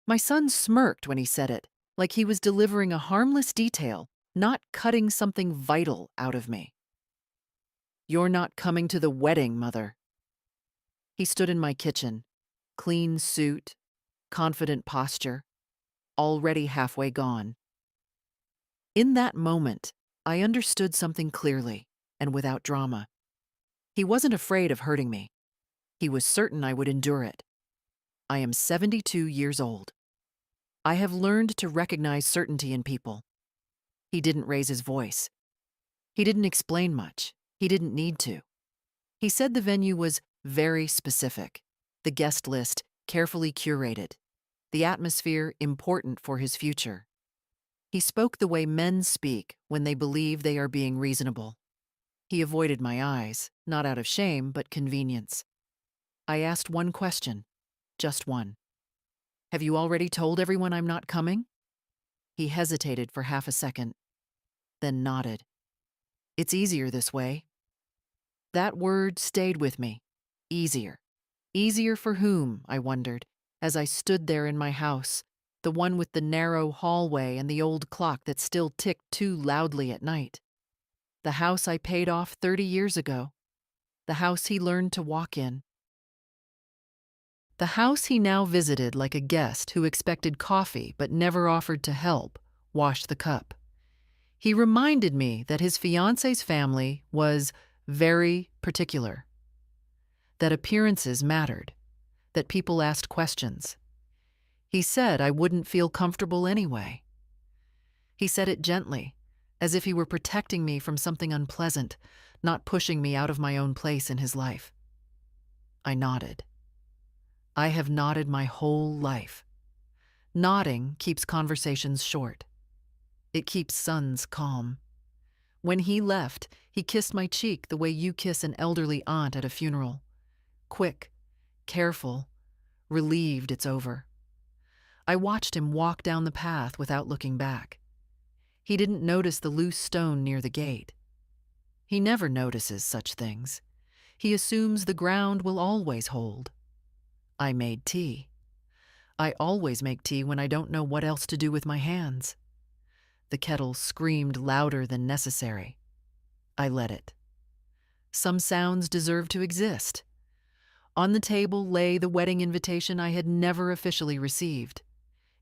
My son smirked when he said it, like he was delivering a harmless detail, not cutting something vital out of me. "You're not coming to the wedding, Mother." He stood in my kitchen, clean suit, confident posture, already halfway gone. In that moment, I understood something clearly and without drama. He wasn't afraid of hurting me. He was certain I would endure it. I am 72 years old. I have learned to recognize certainty in people. He didn't raise his voice. He didn't explain much. He didn't need to. He said the venue was very specific, the guest list carefully curated, the atmosphere important for his future. He spoke the way men speak when they believe they are being reasonable. He avoided my eyes, not out of shame, but convenience. I asked one question, just one. "Have you already told everyone I'm not coming?" He hesitated for half a second, then nodded. "It's easier this way." That word stayed with me. Easier. Easier for whom, I wondered, as I stood there in my house, the one with the narrow hallway and the old clock that still ticked too loudly at night. The house I paid off 30 years ago. The house he learned to walk in. The house he now visited like a guest who expected coffee but never offered to help wash the cup. He reminded me that his fiance's family was very particular, that appearances mattered, that people asked questions. He said I wouldn't feel comfortable anyway. He said it gently, as if he were protecting me from something unpleasant, not pushing me out of my own place in his life. I nodded. I have nodded my whole life. Nodding keeps conversations short. It keeps sons calm. When he left, he kissed my cheek the way you kiss an elderly aunt at a funeral. Quick, careful, relieved it's over. I watched him walk down the path without looking back. He didn't notice the loose stone near the gate. He never notices such things. He assumes the ground will always hold. I made tea. I always make tea when I don't know what else to do with my hands. The kettle screamed louder than necessary. I let it. Some sounds deserve to exist. On the table lay the wedding invitation I had never officially received.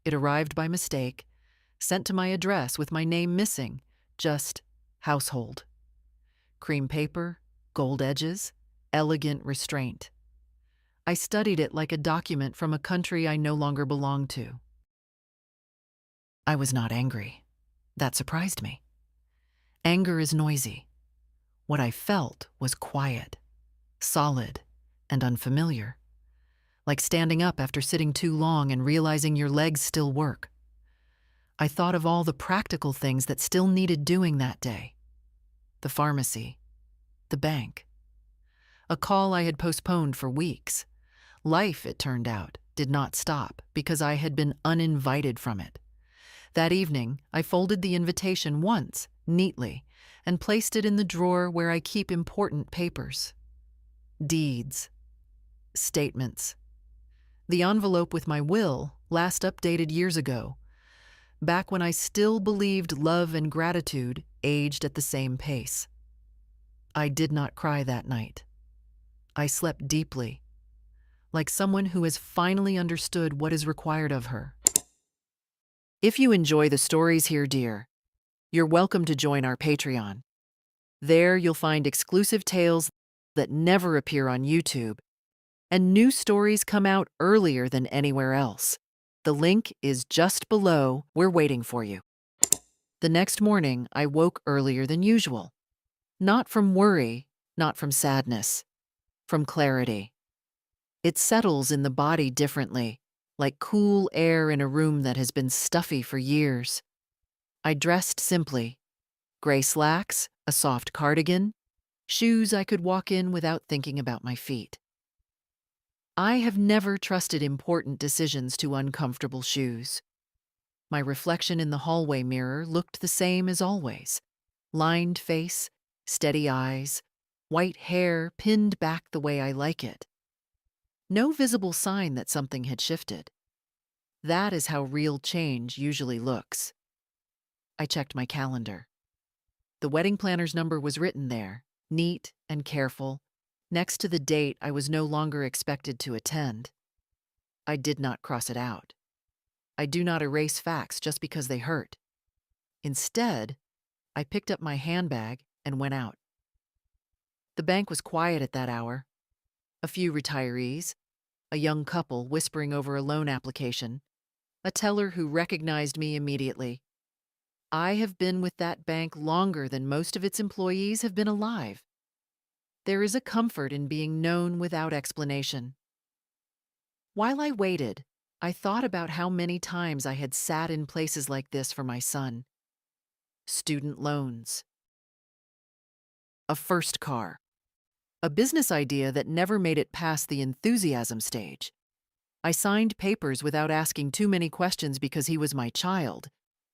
It arrived by mistake, sent to my address with my name missing, just household. Cream paper, gold edges, elegant restraint. I studied it like a document from a country I no longer belonged to. I was not angry. That surprised me. Anger is noisy. What I felt was quiet, solid, and unfamiliar. Like standing up after sitting too long and realizing your legs still work. I thought of all the practical things that still needed doing that day. The pharmacy, the bank. A call I had postponed for weeks. Life, it turned out, did not stop because I had been uninvited from it. That evening, I folded the invitation once, neatly, and placed it in the drawer where I keep important papers. Deeds. Statements. The envelope with my will, last updated years ago, back when I still believed love and gratitude aged at the same pace. I did not cry that night. I slept deeply, like someone who has finally understood what is required of her. If you enjoy the stories here, dear, you're welcome to join our Patreon. There you'll find exclusive tales that never appear on YouTube, and new stories come out earlier than anywhere else. The link is just below. We're waiting for you. The next morning, I woke earlier than usual. Not from worry, not from sadness, from clarity. It settles in the body differently, like cool air in a room that has been stuffy for years. I dressed simply. Gray slacks, a soft cardigan, shoes I could walk in without thinking about my feet. I have never trusted important decisions to uncomfortable shoes. My reflection in the hallway mirror looked the same as always. Lined face, steady eyes, white hair pinned back the way I like it. No visible sign that something had shifted. That is how real change usually looks. I checked my calendar. The wedding planner's number was written there, neat and careful, next to the date I was no longer expected to attend. I did not cross it out. I do not erase facts just because they hurt. Instead, I picked up my handbag and went out. The bank was quiet at that hour. A few retirees, a young couple whispering over a loan application, a teller who recognized me immediately. I have been with that bank longer than most of its employees have been alive. There is a comfort in being known without explanation. While I waited, I thought about how many times I had sat in places like this for my son. Student loans, a first car, a business idea that never made it past the enthusiasm stage. I signed papers without asking too many questions because he was my child,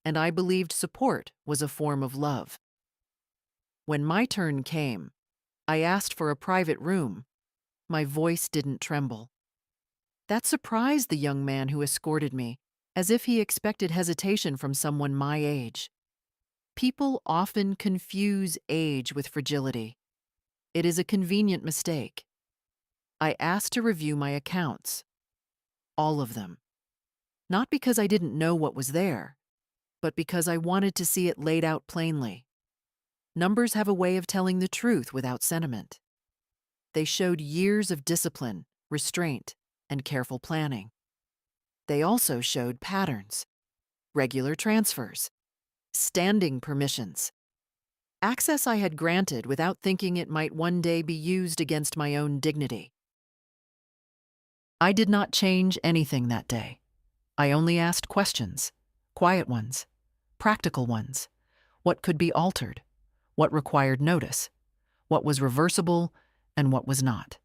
and I believed support was a form of love. When my turn came, I asked for a private room. My voice didn't tremble. That surprised the young man who escorted me, as if he expected hesitation from someone my age. People often confuse age with fragility. It is a convenient mistake. I asked to review my accounts. All of them. Not because I didn't know what was there, but because I wanted to see it laid out plainly. Numbers have a way of telling the truth without sentiment. They showed years of discipline, restraint, and careful planning. They also showed patterns, regular transfers, standing permissions, access I had granted without thinking it might one day be used against my own dignity. I did not change anything that day. I only asked questions, quiet ones, practical ones. What could be altered? What required notice? What was reversible and what was not?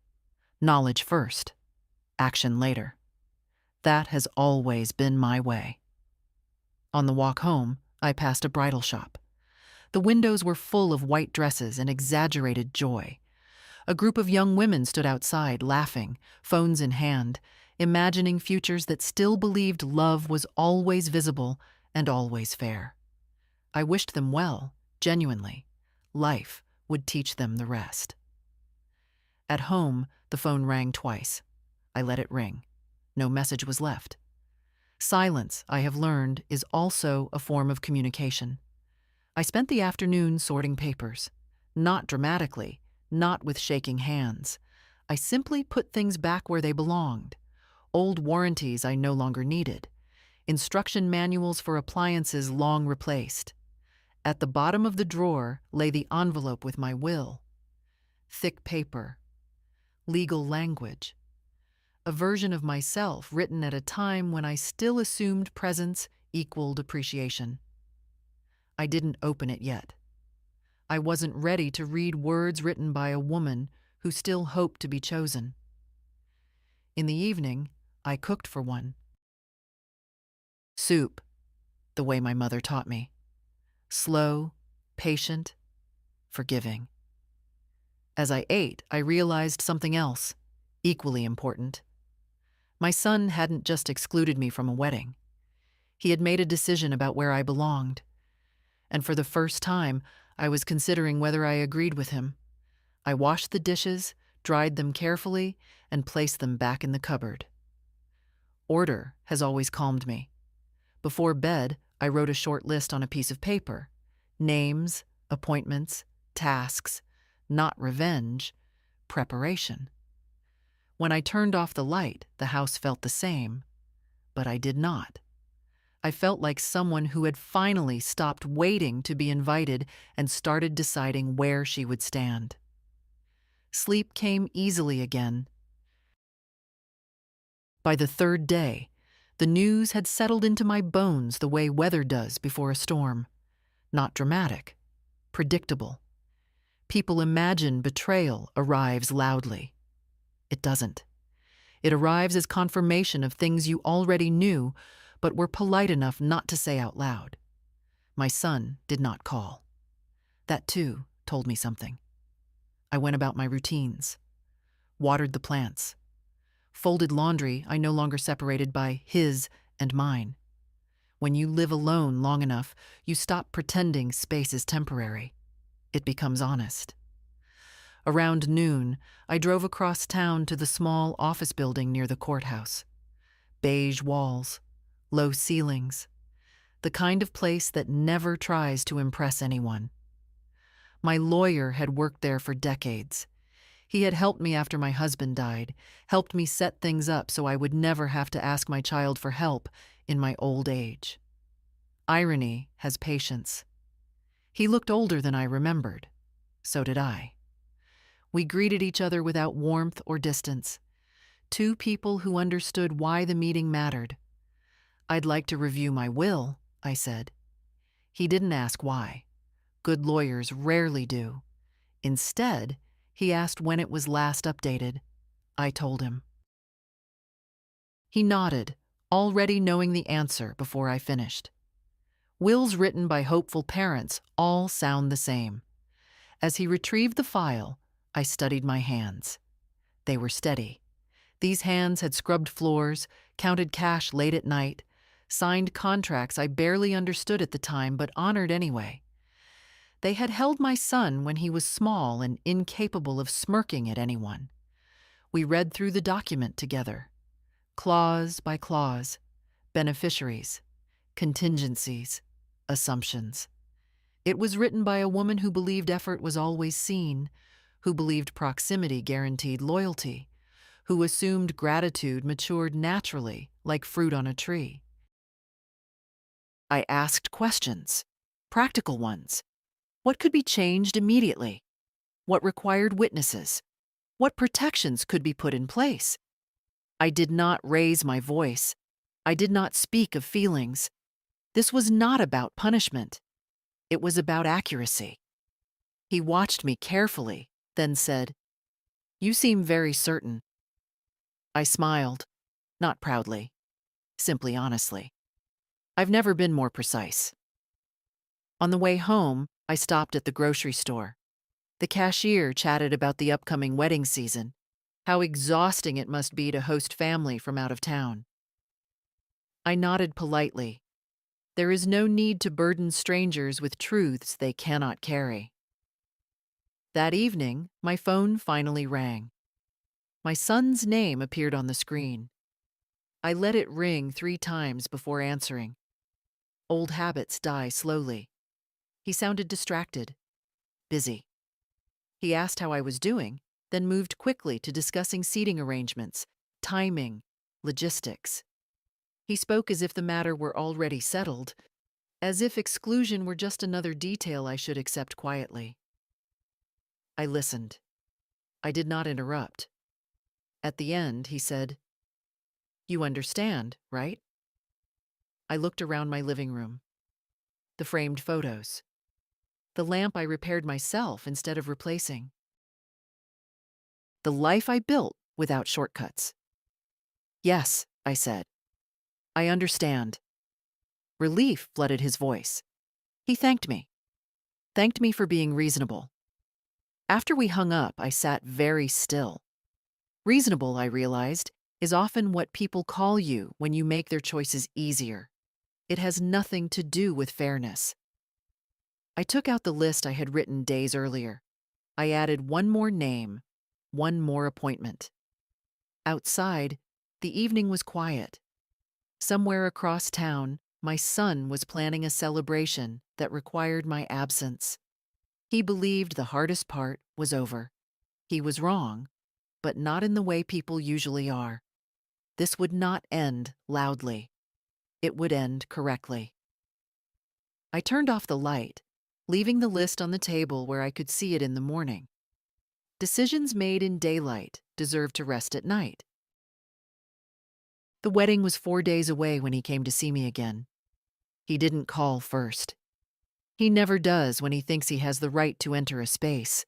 Knowledge first, action later. That has always been my way. On the walk home, I passed a bridal shop. The windows were full of white dresses and exaggerated joy. A group of young women stood outside, laughing, phones in hand, imagining futures that still believed love was always visible and always fair. I wished them well, genuinely. Life would teach them the rest. At home, the phone rang twice. I let it ring. No message was left. Silence, I have learned, is also a form of communication. I spent the afternoon sorting papers. Not dramatically, not with shaking hands. I simply put things back where they belonged. Old warranties I no longer needed. Instruction manuals for appliances long replaced. At the bottom of the drawer lay the envelope with my will. Thick paper. Legal language. A version of myself written at a time when I still assumed presence equaled appreciation. I didn't open it yet. I wasn't ready to read words written by a woman who still hoped to be chosen. In the evening, I cooked for one. Soup, the way my mother taught me. Slow, patient, forgiving. As I ate, I realized something else, equally important. My son hadn't just excluded me from a wedding. He had made a decision about where I belonged. And for the first time, I was considering whether I agreed with him. I washed the dishes, dried them carefully, and placed them back in the cupboard. Order has always calmed me. Before bed, I wrote a short list on a piece of paper. Names, appointments, tasks, not revenge, preparation. When I turned off the light, the house felt the same, but I did not. I felt like someone who had finally stopped waiting to be invited and started deciding where she would stand. Sleep came easily again. By the third day, the news had settled into my bones the way weather does before a storm. Not dramatic, predictable. People imagine betrayal arrives loudly. It doesn't. It arrives as confirmation of things you already knew, but were polite enough not to say out loud. My son did not call. That, too, told me something. I went about my routines, watered the plants, folded laundry I no longer separated by his and mine. When you live alone long enough, you stop pretending space is temporary. It becomes honest. Around noon, I drove across town to the small office building near the courthouse. Beige walls, low ceilings, the kind of place that never tries to impress anyone. My lawyer had worked there for decades. He had helped me after my husband died, helped me set things up so I would never have to ask my child for help in my old age. Irony has patience. He looked older than I remembered. So did I. We greeted each other without warmth or distance. Two people who understood why the meeting mattered. "I'd like to review my will," I said. He didn't ask why. Good lawyers rarely do. Instead, he asked when it was last updated. I told him. He nodded, already knowing the answer before I finished. Wills written by hopeful parents all sound the same. As he retrieved the file, I studied my hands. They were steady. These hands had scrubbed floors, counted cash late at night, signed contracts I barely understood at the time but honored anyway. They had held my son when he was small and incapable of smirking at anyone. We read through the document together, clause by clause, beneficiaries, contingencies, assumptions. It was written by a woman who believed effort was always seen, who believed proximity guaranteed loyalty, who assumed gratitude matured naturally like fruit on a tree. I asked questions, practical ones. What could be changed immediately? What required witnesses? What protections could be put in place? I did not raise my voice. I did not speak of feelings. This was not about punishment. It was about accuracy. He watched me carefully, then said, "You seem very certain." I smiled, not proudly, simply honestly. I've never been more precise. On the way home, I stopped at the grocery store. The cashier chatted about the upcoming wedding season, how exhausting it must be to host family from out of town. I nodded politely. There is no need to burden strangers with truths they cannot carry. That evening, my phone finally rang. My son's name appeared on the screen. I let it ring 3 times before answering. Old habits die slowly. He sounded distracted, busy. He asked how I was doing, then moved quickly to discussing seating arrangements, timing, logistics. He spoke as if the matter were already settled, as if exclusion were just another detail I should accept quietly. I listened. I did not interrupt. At the end, he said, "You understand, right?" I looked around my living room. The framed photos. The lamp I repaired myself instead of replacing. The life I built without shortcuts. "Yes," I said. "I understand." Relief flooded his voice. He thanked me. Thanked me for being reasonable. After we hung up, I sat very still. Reasonable, I realized, is often what people call you when you make their choices easier. It has nothing to do with fairness. I took out the list I had written days earlier. I added one more name, one more appointment. Outside, the evening was quiet. Somewhere across town, my son was planning a celebration that required my absence. He believed the hardest part was over. He was wrong, but not in the way people usually are. This would not end loudly. It would end correctly. I turned off the light, leaving the list on the table where I could see it in the morning. Decisions made in daylight deserve to rest at night. The wedding was 4 days away when he came to see me again. He didn't call first. He never does when he thinks he has the right to enter a space.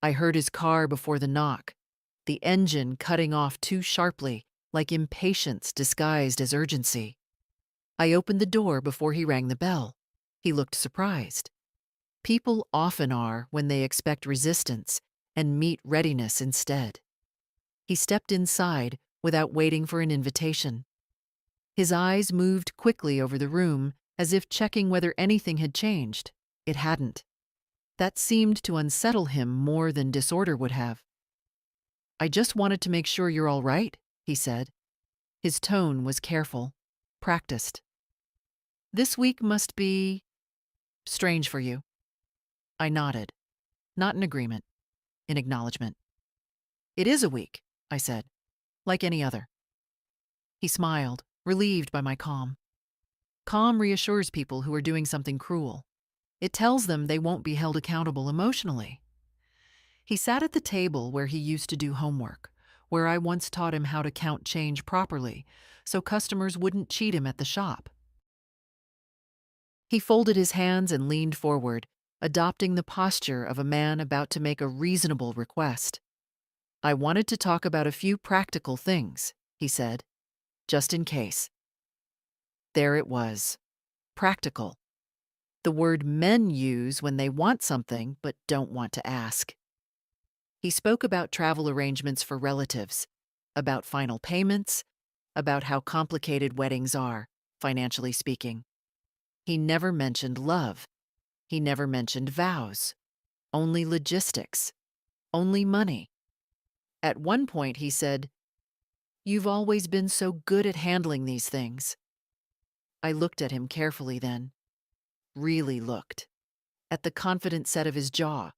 I heard his car before the knock, the engine cutting off too sharply, like impatience disguised as urgency. I opened the door before he rang the bell. He looked surprised. People often are when they expect resistance and meet readiness instead. He stepped inside without waiting for an invitation. His eyes moved quickly over the room, as if checking whether anything had changed. It hadn't. That seemed to unsettle him more than disorder would have. "I just wanted to make sure you're all right," he said. His tone was careful, practiced. "This week must be strange for you." I nodded, not in agreement, in acknowledgement. "It is a week," I said, "like any other." He smiled, relieved by my calm. Calm reassures people who are doing something cruel. It tells them they won't be held accountable emotionally. He sat at the table where he used to do homework, where I once taught him how to count change properly, so customers wouldn't cheat him at the shop. He folded his hands and leaned forward, adopting the posture of a man about to make a reasonable request. "I wanted to talk about a few practical things," he said, "just in case." There it was. Practical. The word men use when they want something but don't want to ask. He spoke about travel arrangements for relatives, about final payments, about how complicated weddings are, financially speaking. He never mentioned love. He never mentioned vows. Only logistics. Only money. At one point he said, "You've always been so good at handling these things." I looked at him carefully then. Really looked. At the confident set of his jaw.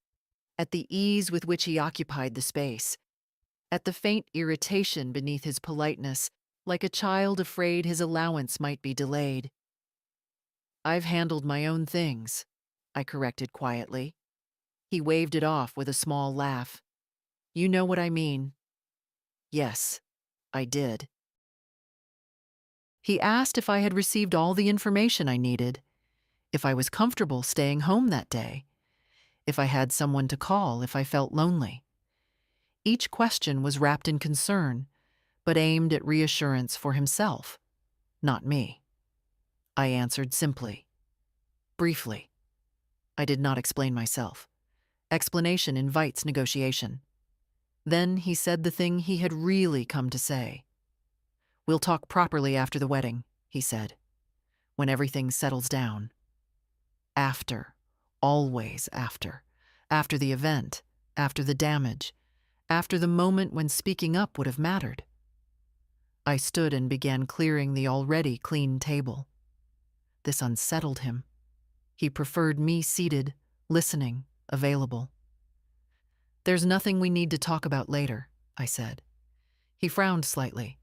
At the ease with which he occupied the space. At the faint irritation beneath his politeness, like a child afraid his allowance might be delayed. "I've handled my own things," I corrected quietly. He waved it off with a small laugh. "You know what I mean." Yes, I did. He asked if I had received all the information I needed, if I was comfortable staying home that day, if I had someone to call if I felt lonely. Each question was wrapped in concern, but aimed at reassurance for himself, not me. I answered simply, briefly. I did not explain myself. Explanation invites negotiation. Then he said the thing he had really come to say. "We'll talk properly after the wedding," he said, "when everything settles down." After. Always after. After the event. After the damage. After the moment when speaking up would have mattered. I stood and began clearing the already clean table. This unsettled him. He preferred me seated, listening, available. "There's nothing we need to talk about later," I said. He frowned slightly.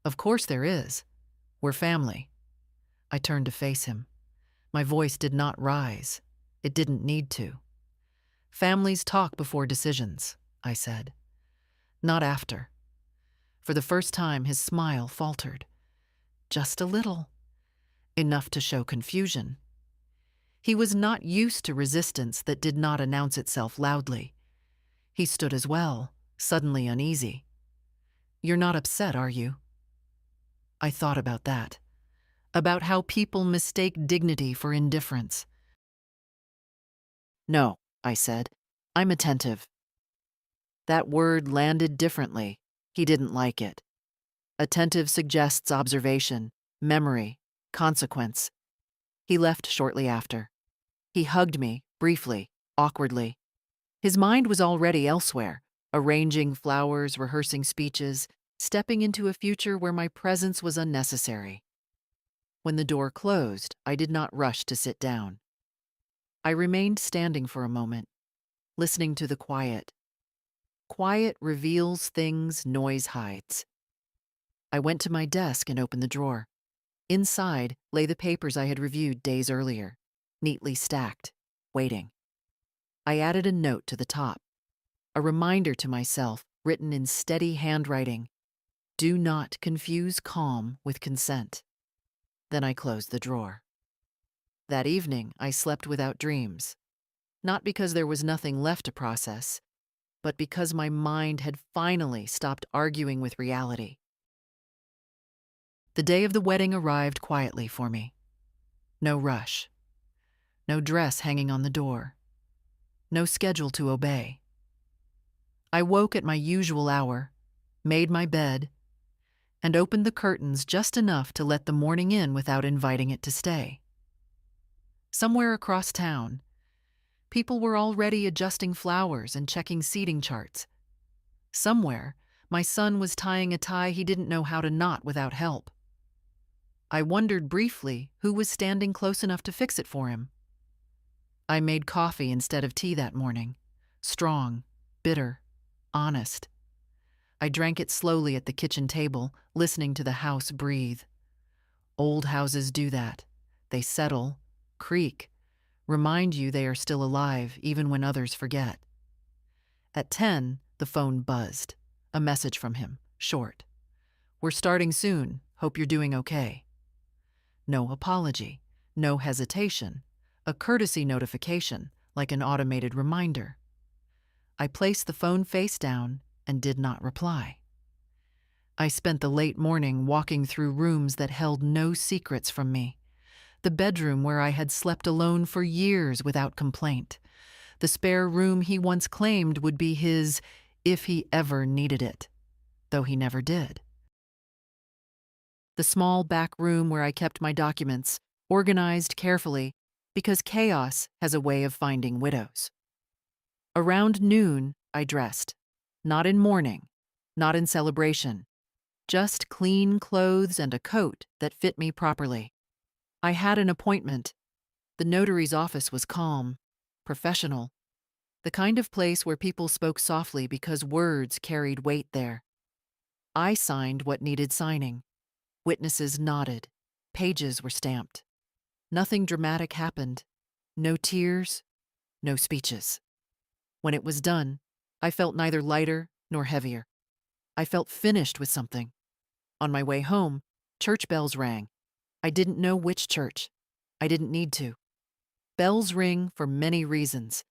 "Of course there is. We're family." I turned to face him. My voice did not rise. It didn't need to. "Families talk before decisions," I said. "Not after." For the first time, his smile faltered. Just a little. Enough to show confusion. He was not used to resistance that did not announce itself loudly. He stood as well, suddenly uneasy. "You're not upset, are you?" I thought about that. About how people mistake dignity for indifference. "No," I said. "I'm attentive." That word landed differently. He didn't like it. Attentive suggests observation, memory, consequence. He left shortly after. He hugged me, briefly, awkwardly. His mind was already elsewhere, arranging flowers, rehearsing speeches, stepping into a future where my presence was unnecessary. When the door closed, I did not rush to sit down. I remained standing for a moment, listening to the quiet. Quiet reveals things noise hides. I went to my desk and opened the drawer. Inside lay the papers I had reviewed days earlier, neatly stacked, waiting. I added a note to the top, a reminder to myself, written in steady handwriting: "Do not confuse calm with consent." Then I closed the drawer. That evening, I slept without dreams. Not because there was nothing left to process, but because my mind had finally stopped arguing with reality. The day of the wedding arrived quietly for me. No rush. No dress hanging on the door. No schedule to obey. I woke at my usual hour, made my bed, and opened the curtains just enough to let the morning in without inviting it to stay. Somewhere across town, people were already adjusting flowers and checking seating charts. Somewhere, my son was tying a tie he didn't know how to knot without help. I wondered briefly who was standing close enough to fix it for him. I made coffee instead of tea that morning. Strong, bitter, honest. I drank it slowly at the kitchen table, listening to the house breathe. Old houses do that. They settle, creak, remind you they are still alive even when others forget. At 10, the phone buzzed. A message from him, short. "We're starting soon. Hope you're doing okay." No apology, no hesitation. A courtesy notification, like an automated reminder. I placed the phone face down and did not reply. I spent the late morning walking through rooms that held no secrets from me. The bedroom where I had slept alone for years without complaint. The spare room he once claimed would be his if he ever needed it, though he never did. The small back room where I kept my documents, organized carefully, because chaos has a way of finding widows. Around noon, I dressed. Not in mourning, not in celebration. Just clean clothes and a coat that fit me properly. I had an appointment. The notary's office was calm, professional. The kind of place where people spoke softly because words carried weight there. I signed what needed signing. Witnesses nodded. Pages were stamped. Nothing dramatic happened. No tears, no speeches. When it was done, I felt neither lighter nor heavier. I felt finished with something. On my way home, church bells rang. I didn't know which church. I didn't need to. Bells ring for many reasons.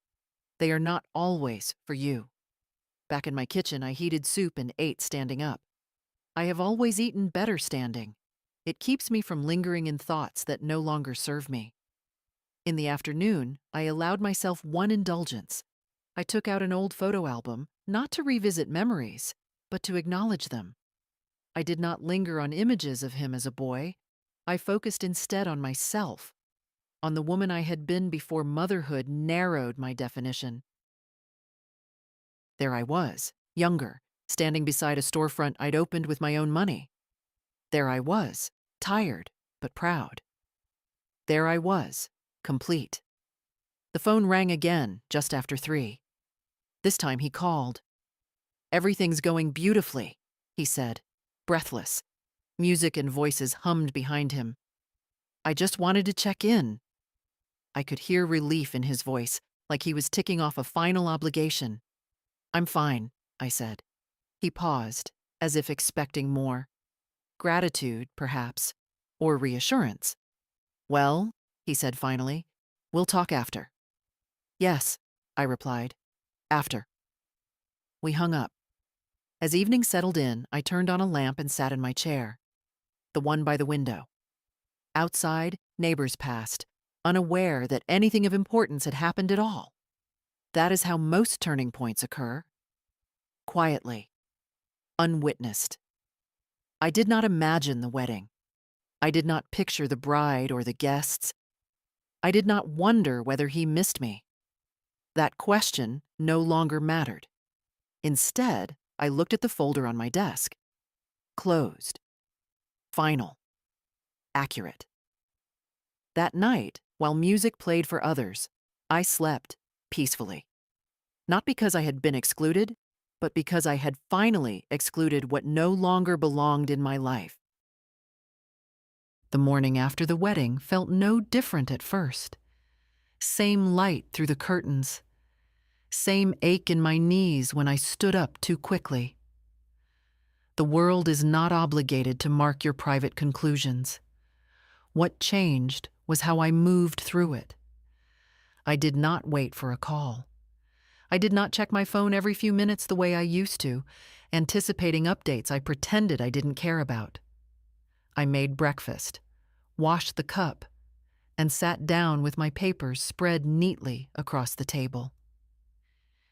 They are not always for you. Back in my kitchen, I heated soup and ate standing up. I have always eaten better standing. It keeps me from lingering in thoughts that no longer serve me. In the afternoon, I allowed myself one indulgence. I took out an old photo album, not to revisit memories, but to acknowledge them. I did not linger on images of him as a boy. I focused instead on myself, on the woman I had been before motherhood narrowed my definition. There I was, younger, standing beside a storefront I'd opened with my own money. There I was, tired but proud. There I was, complete. The phone rang again just after 3. This time he called. "Everything's going beautifully," he said, breathless. Music and voices hummed behind him. "I just wanted to check in." I could hear relief in his voice, like he was ticking off a final obligation. "I'm fine," I said. He paused, as if expecting more. Gratitude, perhaps, or reassurance. "Well," he said finally, "we'll talk after." "Yes," I replied. "After." We hung up. As evening settled in, I turned on a lamp and sat in my chair, the one by the window. Outside, neighbors passed, unaware that anything of importance had happened at all. That is how most turning points occur. Quietly. Unwitnessed. I did not imagine the wedding. I did not picture the bride or the guests. I did not wonder whether he missed me. That question no longer mattered. Instead, I looked at the folder on my desk. Closed. Final. Accurate. That night, while music played for others, I slept peacefully. Not because I had been excluded, but because I had finally excluded what no longer belonged in my life. The morning after the wedding felt no different at first. Same light through the curtains. Same ache in my knees when I stood up too quickly. The world is not obligated to mark your private conclusions. What changed was how I moved through it. I did not wait for a call. I did not check my phone every few minutes the way I used to, anticipating updates I pretended I didn't care about. I made breakfast, washed the cup, and sat down with my papers spread neatly across the table.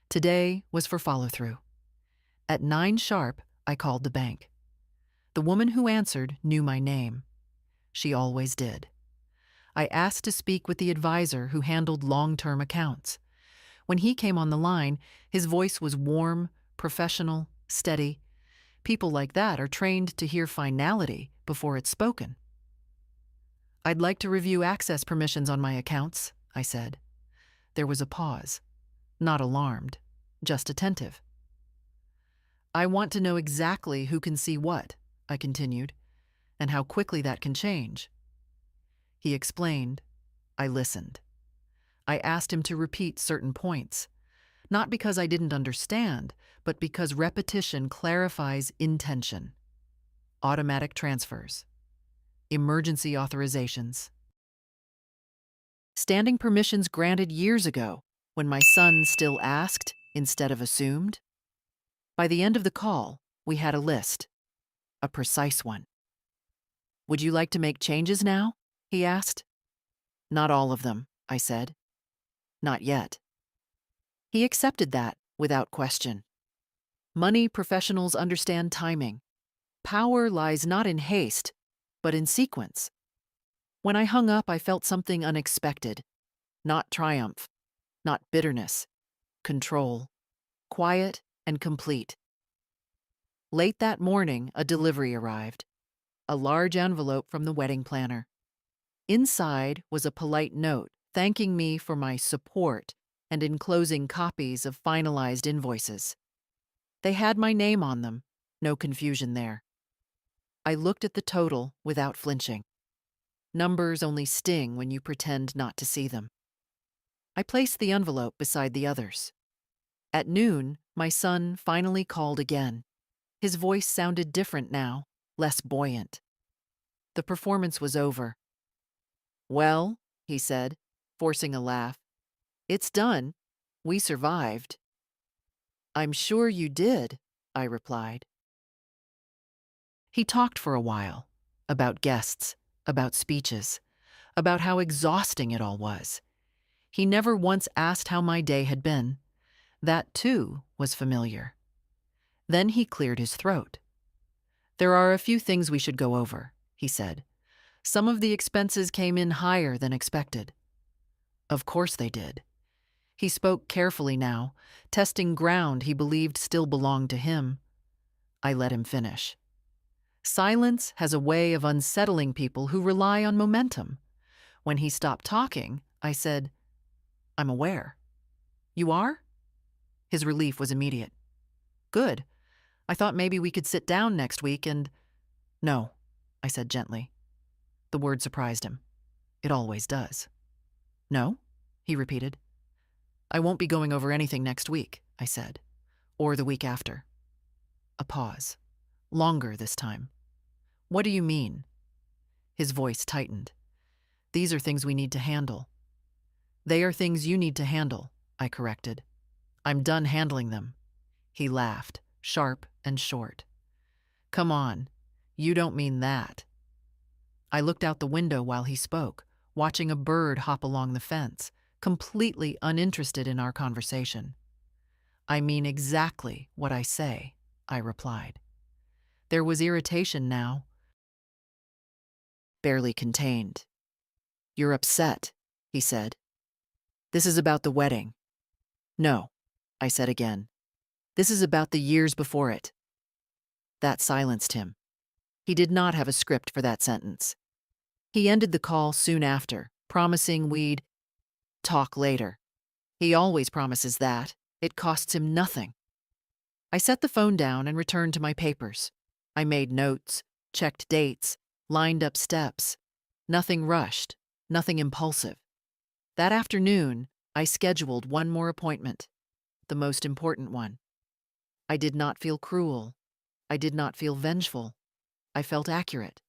Today was for follow-through. At 9 sharp, I called the bank. The woman who answered knew my name. She always did. I asked to speak with the advisor who handled long-term accounts. When he came on the line, his voice was warm, professional, steady. People like that are trained to hear finality before it's spoken. "I'd like to review access permissions on my accounts," I said. There was a pause. Not alarmed, just attentive. "I want to know exactly who can see what," I continued, "and how quickly that can change." He explained. I listened. I asked him to repeat certain points, not because I didn't understand, but because repetition clarifies intention. Automatic transfers. Emergency authorizations. Standing permissions granted years ago, when my son still asked instead of assumed. By the end of the call, we had a list. A precise one. "Would you like to make changes now?" he asked. "Not all of them," I said. "Not yet." He accepted that without question. Money professionals understand timing. Power lies not in haste, but in sequence. When I hung up, I felt something unexpected. Not triumph, not bitterness. Control. Quiet and complete. Late that morning, a delivery arrived. A large envelope from the wedding planner. Inside was a polite note thanking me for my support and enclosing copies of finalized invoices. They had my name on them, no confusion there. I looked at the total without flinching. Numbers only sting when you pretend not to see them. I placed the envelope beside the others. At noon, my son finally called again. His voice sounded different now, less buoyant. The performance was over. "Well," he said, forcing a laugh, "it's done. We survived." "I'm sure you did," I replied. He talked for a while, about guests, about speeches, about how exhausting it all was. He never once asked how my day had been. That, too, was familiar. Then he cleared his throat. "There are a few things we should go over," he said. "Some of the expenses came in higher than expected." Of course they did. He spoke carefully now, testing ground he believed still belonged to him. I let him finish. Silence has a way of unsettling people who rely on momentum. When he stopped talking, I said, "I'm aware." "You are?" His relief was immediate. "Good. I thought maybe we could sit down next week and—" "No," I said gently. The word surprised him. It always does. "No?" he repeated. "I won't be going over anything next week," I said. "Or the week after." A pause. Longer this time. "What do you mean?" His voice tightened. "These are things we need to handle." "They are things you need to handle," I corrected. "I'm done handling them." He laughed, sharp and short. "Come on, you don't mean that." I looked out the window while he spoke, watching a bird hop along the fence, completely uninterested in our conversation. "I mean exactly what I say," I replied. There was irritation now, barely contained. "You're upset," he said. "This is about the wedding." "No," I said again. "This is about the years before it." That silenced him. He did not have a script for that sentence. He ended the call soon after, promising we'd talk later. He always promises that. It costs him nothing. I set the phone down and returned to my papers. I made notes, checked dates, lined up steps. Nothing rushed, nothing impulsive. That afternoon, I scheduled one more appointment, the most important one. I did not feel cruel. I did not feel vengeful. I felt accurate.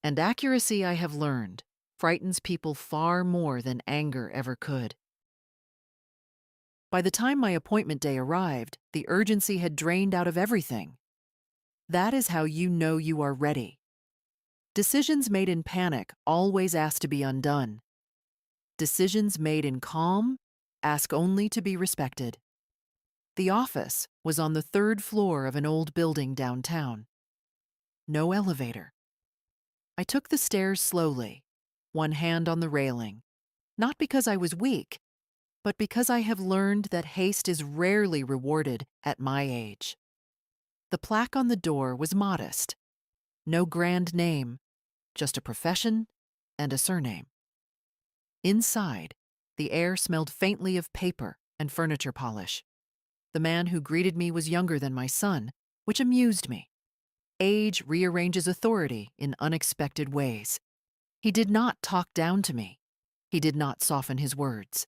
And accuracy, I have learned, frightens people far more than anger ever could. By the time my appointment day arrived, the urgency had drained out of everything. That is how you know you are ready. Decisions made in panic always ask to be undone. Decisions made in calm ask only to be respected. The office was on the third floor of an old building downtown. no elevator. I took the stairs slowly, one hand on the railing, not because I was weak, but because I have learned that haste is rarely rewarded at my age. The plaque on the door was modest. No grand name, just a profession and a surname. Inside, the air smelled faintly of paper and furniture polish. The man who greeted me was younger than my son, which amused me. Age rearranges authority in unexpected ways. He did not talk down to me. He did not soften his words.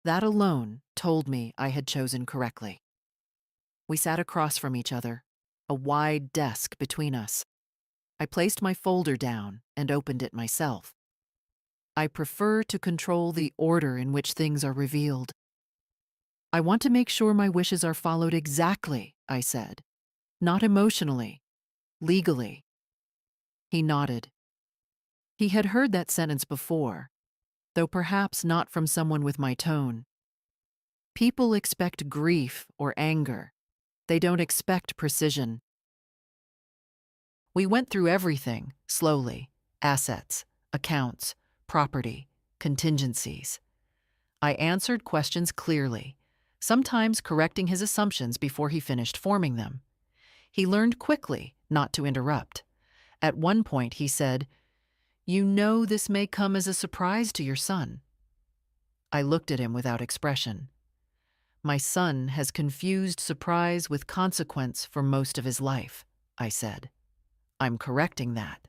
That alone told me I had chosen correctly. We sat across from each other, a wide desk between us. I placed my folder down and opened it myself. I prefer to control the order in which things are revealed. I want to make sure my wishes are followed exactly, I said. Not emotionally, legally. He nodded. He had heard that sentence before, though perhaps not from someone with my tone. People expect grief or anger. They don't expect precision. We went through everything, slowly. Assets, accounts, property, contingencies. I answered questions clearly, sometimes correcting his assumptions before he finished forming them. He learned quickly not to interrupt. At one point he said, "You know this may come as a surprise to your son." I looked at him without expression. My son has confused surprise with consequence for most of his life, I said. I'm correcting that.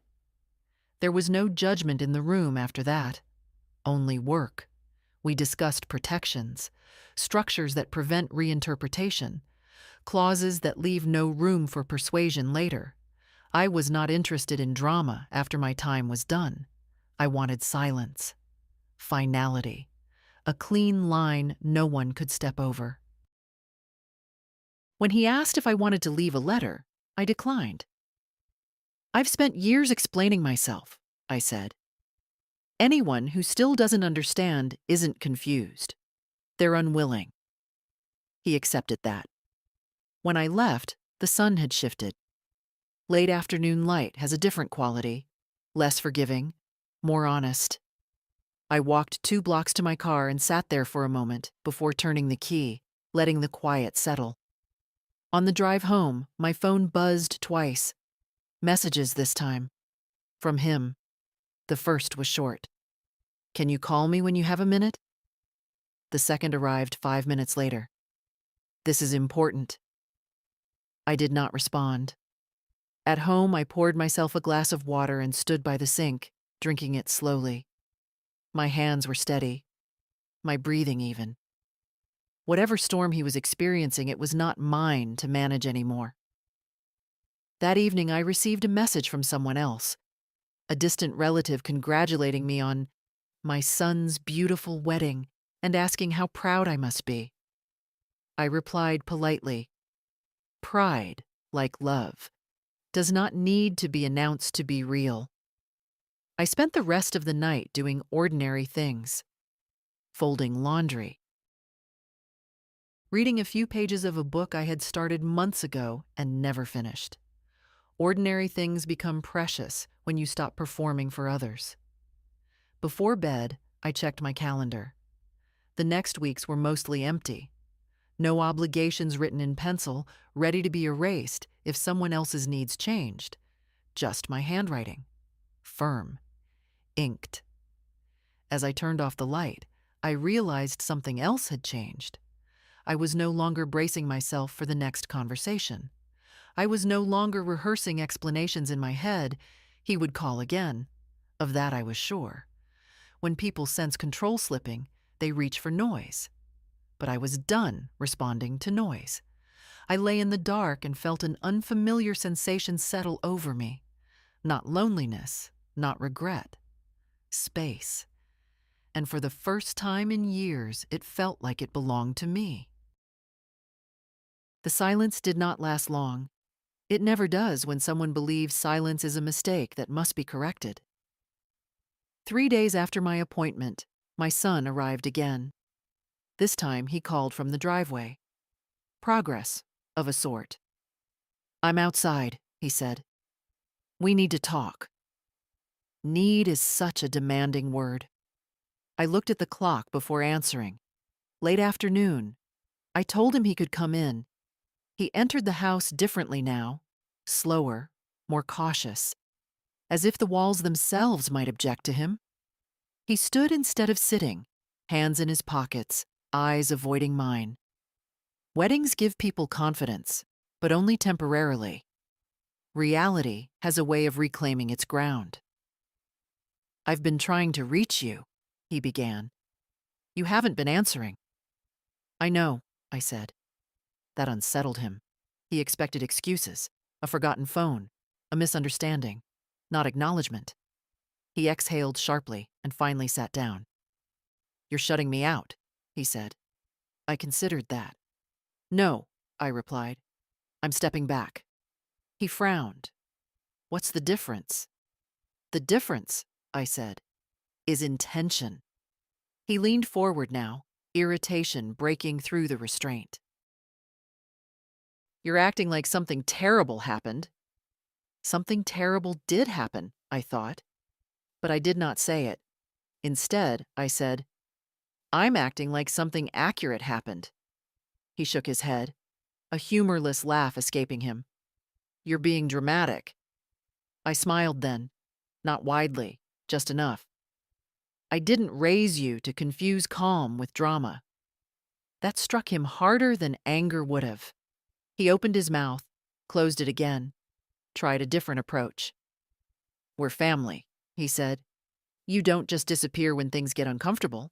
There was no judgment in the room after that, only work. We discussed protections, structures that prevent reinterpretation, clauses that leave no room for persuasion later. I was not interested in drama after my time was done. I wanted silence, finality, a clean line no one could step over. When he asked if I wanted to leave a letter, I declined. I've spent years explaining myself, I said. Anyone who still doesn't understand isn't confused. They're unwilling. He accepted that. When I left, the sun had shifted. Late afternoon light has a different quality, less forgiving, more honest. I walked 2 blocks to my car and sat there for a moment before turning the key, letting the quiet settle. On the drive home, my phone buzzed twice. Messages this time. From him. The first was short. "Can you call me when you have a minute?" The second arrived 5 minutes later. "This is important." I did not respond. At home, I poured myself a glass of water and stood by the sink, drinking it slowly. My hands were steady, my breathing even. Whatever storm he was experiencing, it was not mine to manage anymore. That evening, I received a message from someone else, a distant relative congratulating me on my son's beautiful wedding and asking how proud I must be. I replied politely, "Pride, like love, does not need to be announced to be real." I spent the rest of the night doing ordinary things, folding laundry, reading a few pages of a book I had started months ago and never finished. Ordinary things become precious when you stop performing for others. Before bed, I checked my calendar. The next weeks were mostly empty. No obligations written in pencil, ready to be erased if someone else's needs changed. Just my handwriting. Firm. Inked. As I turned off the light, I realized something else had changed. I was no longer bracing myself for the next conversation. I was no longer rehearsing explanations in my head. He would call again. Of that I was sure. When people sense control slipping, they reach for noise. But I was done responding to noise. I lay in the dark and felt an unfamiliar sensation settle over me. Not loneliness, not regret. Space. And for the first time in years, it felt like it belonged to me. The silence did not last long. It never does when someone believes silence is a mistake that must be corrected. 3 days after my appointment, my son arrived again. This time he called from the driveway. Progress, of a sort. "I'm outside," he said. We need to talk. Need is such a demanding word. I looked at the clock before answering. Late afternoon. I told him he could come in. He entered the house differently now, slower, more cautious, as if the walls themselves might object to him. He stood instead of sitting, hands in his pockets, eyes avoiding mine. Weddings give people confidence, but only temporarily. Reality has a way of reclaiming its ground. I've been trying to reach you, he began. You haven't been answering. I know, I said. That unsettled him. He expected excuses, a forgotten phone, a misunderstanding, not acknowledgement. He exhaled sharply and finally sat down. You're shutting me out, he said. I considered that. No, I replied. I'm stepping back. He frowned. What's the difference? The difference, I said, is intention. He leaned forward now, irritation breaking through the restraint. You're acting like something terrible happened. Something terrible did happen, I thought. But I did not say it. Instead, I said, I'm acting like something accurate happened. He shook his head, a humorless laugh escaping him. You're being dramatic. I smiled then, not widely, just enough. I didn't raise you to confuse calm with drama. That struck him harder than anger would have. He opened his mouth, closed it again, tried a different approach. We're family, he said. You don't just disappear when things get uncomfortable.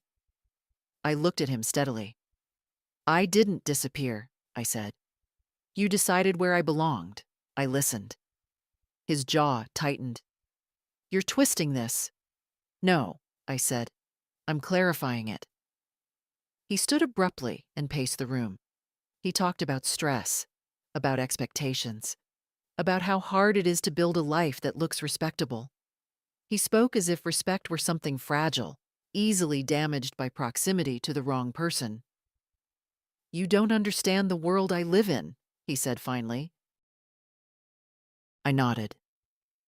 I looked at him steadily. I didn't disappear, I said. You decided where I belonged. I listened. His jaw tightened. You're twisting this. No, I said. I'm clarifying it. He stood abruptly and paced the room. He talked about stress, about expectations, about how hard it is to build a life that looks respectable. He spoke as if respect were something fragile, easily damaged by proximity to the wrong person. You don't understand the world I live in, he said finally. I nodded.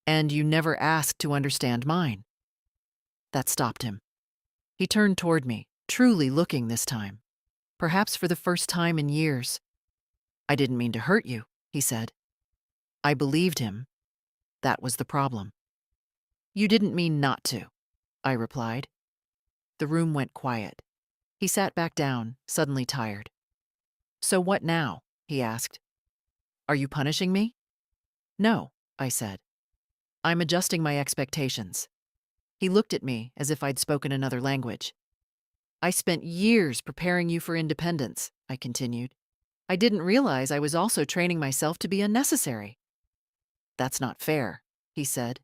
And you never asked to understand mine. That stopped him. He turned toward me, truly looking this time, perhaps for the first time in years. I didn't mean to hurt you, he said. I believed him. That was the problem. You didn't mean not to, I replied. The room went quiet. He sat back down, suddenly tired. So what now? He asked. Are you punishing me? No, I said. I'm adjusting my expectations. He looked at me as if I'd spoken another language. I spent years preparing you for independence, I continued. I didn't realize I was also training myself to be unnecessary. That's not fair, he said.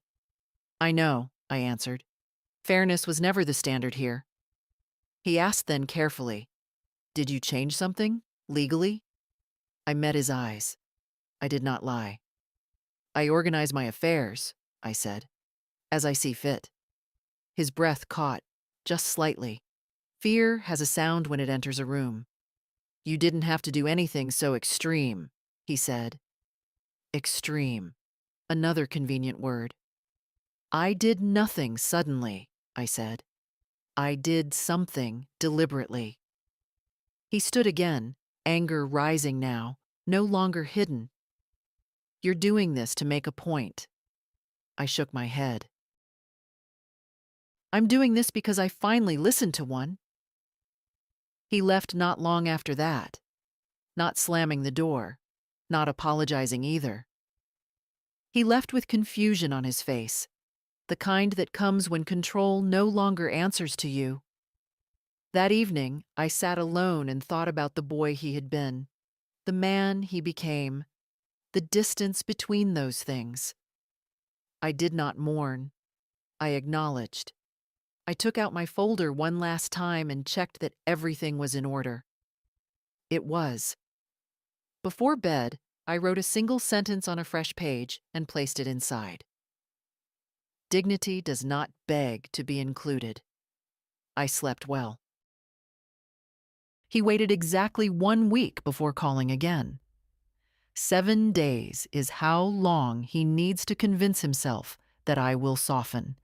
I know, I answered. Fairness was never the standard here. He asked then carefully, did you change something, legally? I met his eyes. I did not lie. I organize my affairs, I said, as I see fit. His breath caught, just slightly. Fear has a sound when it enters a room. You didn't have to do anything so extreme, he said. Extreme. Another convenient word. I did nothing suddenly, I said. I did something deliberately. He stood again, anger rising now, no longer hidden. You're doing this to make a point. I shook my head. I'm doing this because I finally listened to one. He left not long after that, not slamming the door, not apologizing either. He left with confusion on his face, the kind that comes when control no longer answers to you. That evening, I sat alone and thought about the boy he had been, the man he became, the distance between those things. I did not mourn. I acknowledged. I took out my folder one last time and checked that everything was in order. It was. Before bed, I wrote a single sentence on a fresh page and placed it inside. Dignity does not beg to be included. I slept well. He waited exactly 1 week before calling again. 7 days is how long he needs to convince himself that I will soften.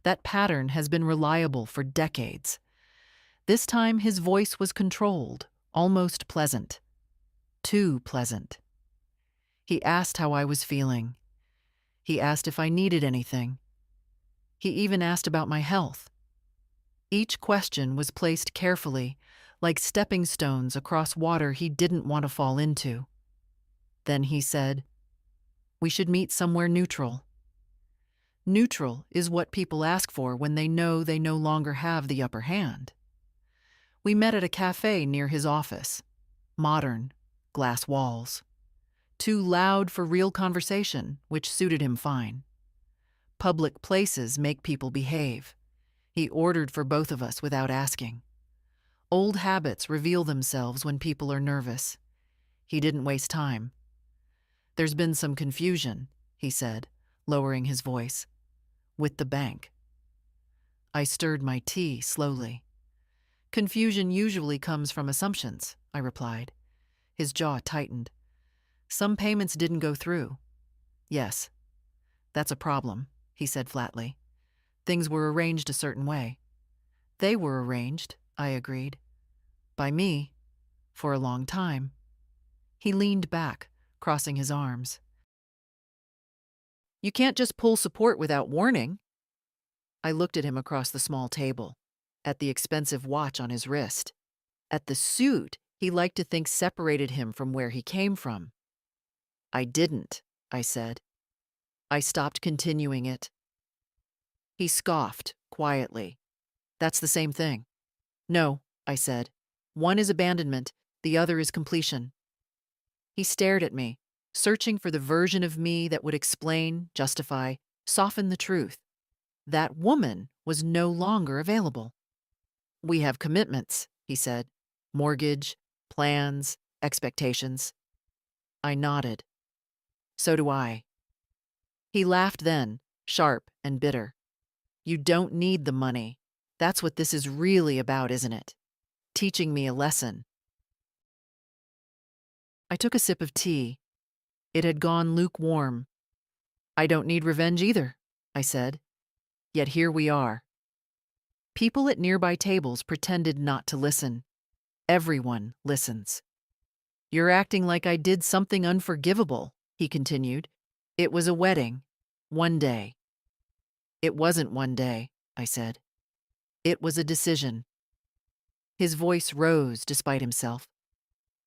That pattern has been reliable for decades. This time his voice was controlled, almost pleasant. Too pleasant. He asked how I was feeling. He asked if I needed anything. He even asked about my health. Each question was placed carefully, like stepping stones across water he didn't want to fall into. Then he said, "We should meet somewhere neutral." Neutral is what people ask for when they know they no longer have the upper hand. We met at a cafe near his office. Modern, glass walls. Too loud for real conversation, which suited him fine. Public places make people behave. He ordered for both of us without asking. Old habits reveal themselves when people are nervous. He didn't waste time. "There's been some confusion," he said, lowering his voice, "with the bank." I stirred my tea slowly. "Confusion usually comes from assumptions," I replied. His jaw tightened. "Some payments didn't go through." "Yes, that's a problem," he said flatly. "Things were arranged a certain way." "They were arranged," I agreed. "By me, for a long time." He leaned back, crossing his arms. "You can't just pull support without warning." I looked at him across the small table, at the expensive watch on his wrist, at the suit he liked to think separated him from where he came from. "I didn't," I said. I stopped continuing it. He scoffed, quietly. "That's the same thing." "No," I said. "One is abandonment, the other is completion." He stared at me, searching for the version of me that would explain, justify, soften the truth. That woman was no longer available. "We have commitments," he said. "Mortgage, plans, expectations." I nodded. "So do I." He laughed then, sharp and bitter. "You don't need the money. That's what this is really about, isn't it? Teaching me a lesson." I took a sip of tea. It had gone lukewarm. "I don't need revenge either," I said. Yet here we are. People at nearby tables pretended not to listen. Everyone listens. "You're acting like I did something unforgivable," he continued. "It was a wedding. One day." "It wasn't one day," I said. "It was a decision." His voice rose despite himself.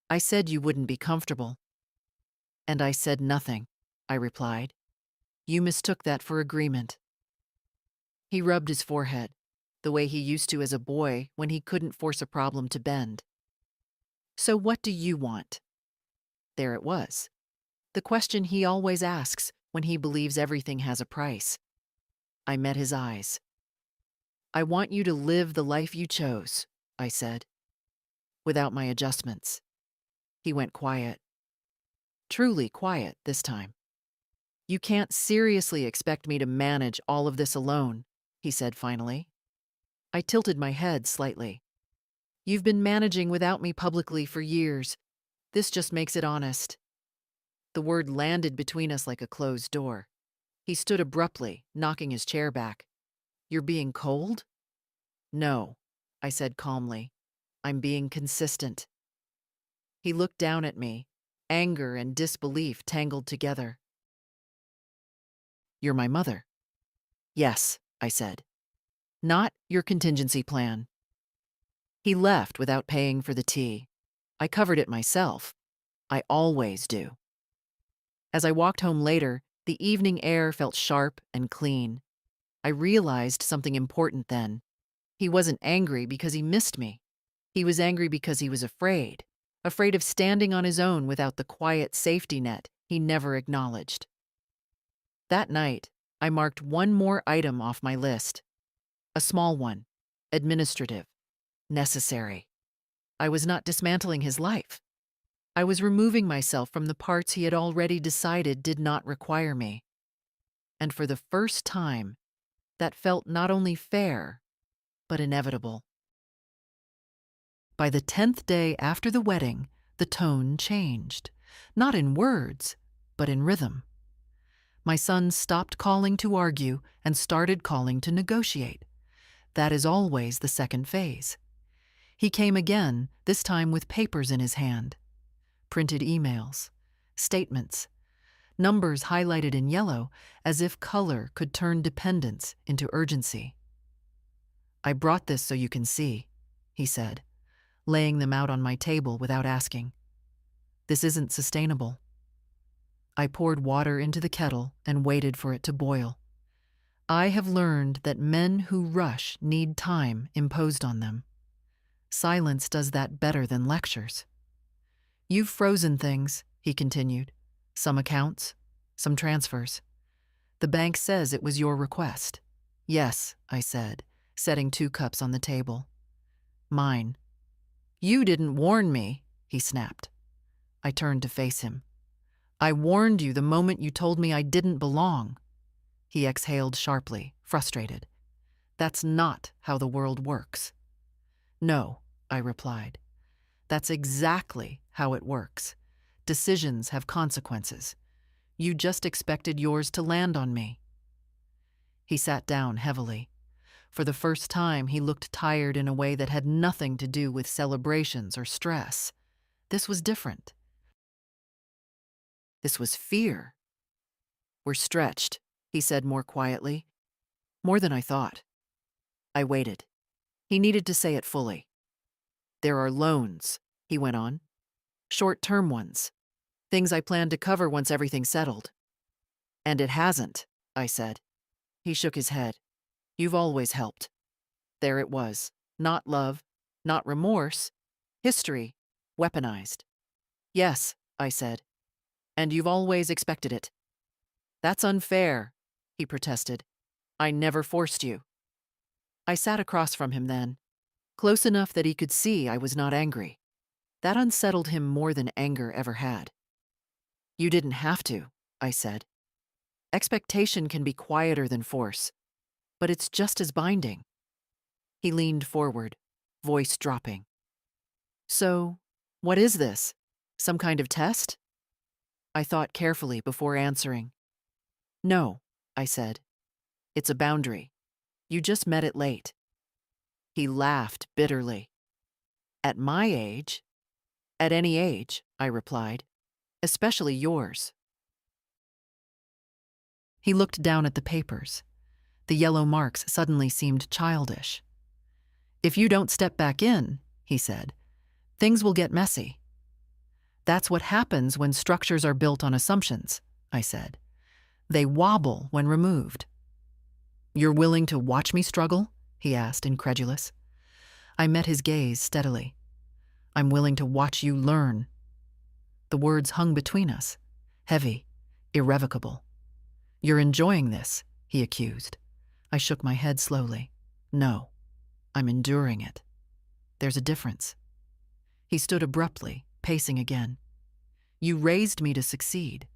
"I said you wouldn't be comfortable." "And I said nothing," I replied. "You mistook that for agreement." He rubbed his forehead, the way he used to as a boy when he couldn't force a problem to bend. "So what do you want?" There it was. The question he always asks when he believes everything has a price. I met his eyes. "I want you to live the life you chose," I said, "without my adjustments." He went quiet. Truly quiet this time. "You can't seriously expect me to manage all of this alone," he said finally. I tilted my head slightly. "You've been managing without me publicly for years. This just makes it honest." The word landed between us like a closed door. He stood abruptly, knocking his chair back. "You're being cold?" "No," I said calmly. "I'm being consistent." He looked down at me, anger and disbelief tangled together. "You're my mother." "Yes," I said. "Not your contingency plan." He left without paying for the tea. I covered it myself. I always do. As I walked home later, the evening air felt sharp and clean. I realized something important then. He wasn't angry because he missed me. He was angry because he was afraid of standing on his own without the quiet safety net he never acknowledged. That night, I marked one more item off my list. A small one, administrative, necessary. I was not dismantling his life. I was removing myself from the parts he had already decided did not require me. And for the first time, that felt not only fair, but inevitable. By the 10th day after the wedding, the tone changed. not in words, but in rhythm. My son stopped calling to argue and started calling to negotiate. That is always the second phase. He came again, this time with papers in his hand. Printed emails, statements, numbers highlighted in yellow as if color could turn dependence into urgency. "I brought this so you can see," he said, laying them out on my table without asking. "This isn't sustainable." I poured water into the kettle and waited for it to boil. I have learned that men who rush need time imposed on them. Silence does that better than lectures. "You've frozen things," he continued. "Some accounts, some transfers. The bank says it was your request." "Yes," I said, setting 2 cups on the table. "Mine." "You didn't warn me," he snapped. I turned to face him. "I warned you the moment you told me I didn't belong." He exhaled sharply, frustrated. "That's not how the world works." "No," I replied. "That's exactly how it works. Decisions have consequences. You just expected yours to land on me." He sat down heavily. For the first time, he looked tired in a way that had nothing to do with celebrations or stress. This was different. This was fear. "We're stretched," he said more quietly. "More than I thought." I waited. He needed to say it fully. "There are loans," he went on. "Short-term ones. Things I planned to cover once everything's settled." "And it hasn't," I said. He shook his head. "You've always helped." There it was. Not love, not remorse. History, weaponized. "Yes," I said. "And you've always expected it." "That's unfair," he protested. "I never forced you." I sat across from him then, close enough that he could see I was not angry. That unsettled him more than anger ever had. "You didn't have to," I said. "Expectation can be quieter than force, but it's just as binding." He leaned forward, voice dropping. "So, what is this? Some kind of test?" I thought carefully before answering. "No," I said. "It's a boundary. You just met it late." He laughed bitterly. "At my age?" "At any age," I replied. "Especially yours." He looked down at the papers. The yellow marks suddenly seemed childish. "If you don't step back in," he said, "things will get messy." "That's what happens when structures are built on assumptions," I said. "They wobble when removed." "You're willing to watch me struggle?" he asked, incredulous. I met his gaze steadily. "I'm willing to watch you learn." The words hung between us, heavy, irrevocable. "You're enjoying this," he accused. I shook my head slowly. "No, I'm enduring it. There's a difference." He stood abruptly, pacing again. "You raised me to succeed."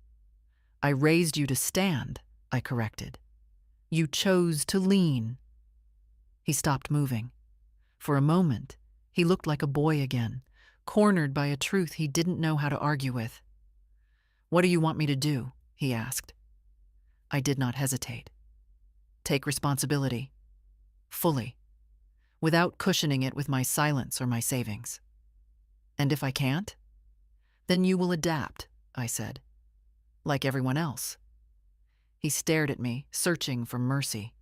"I raised you to stand," I corrected. "You chose to lean." He stopped moving. For a moment, he looked like a boy again, cornered by a truth he didn't know how to argue with. "What do you want me to do?" he asked. I did not hesitate. "Take responsibility. Fully. Without cushioning it with my silence or my savings." "And if I can't?" "Then you will adapt," I said. "Like everyone else." He stared at me, searching for mercy.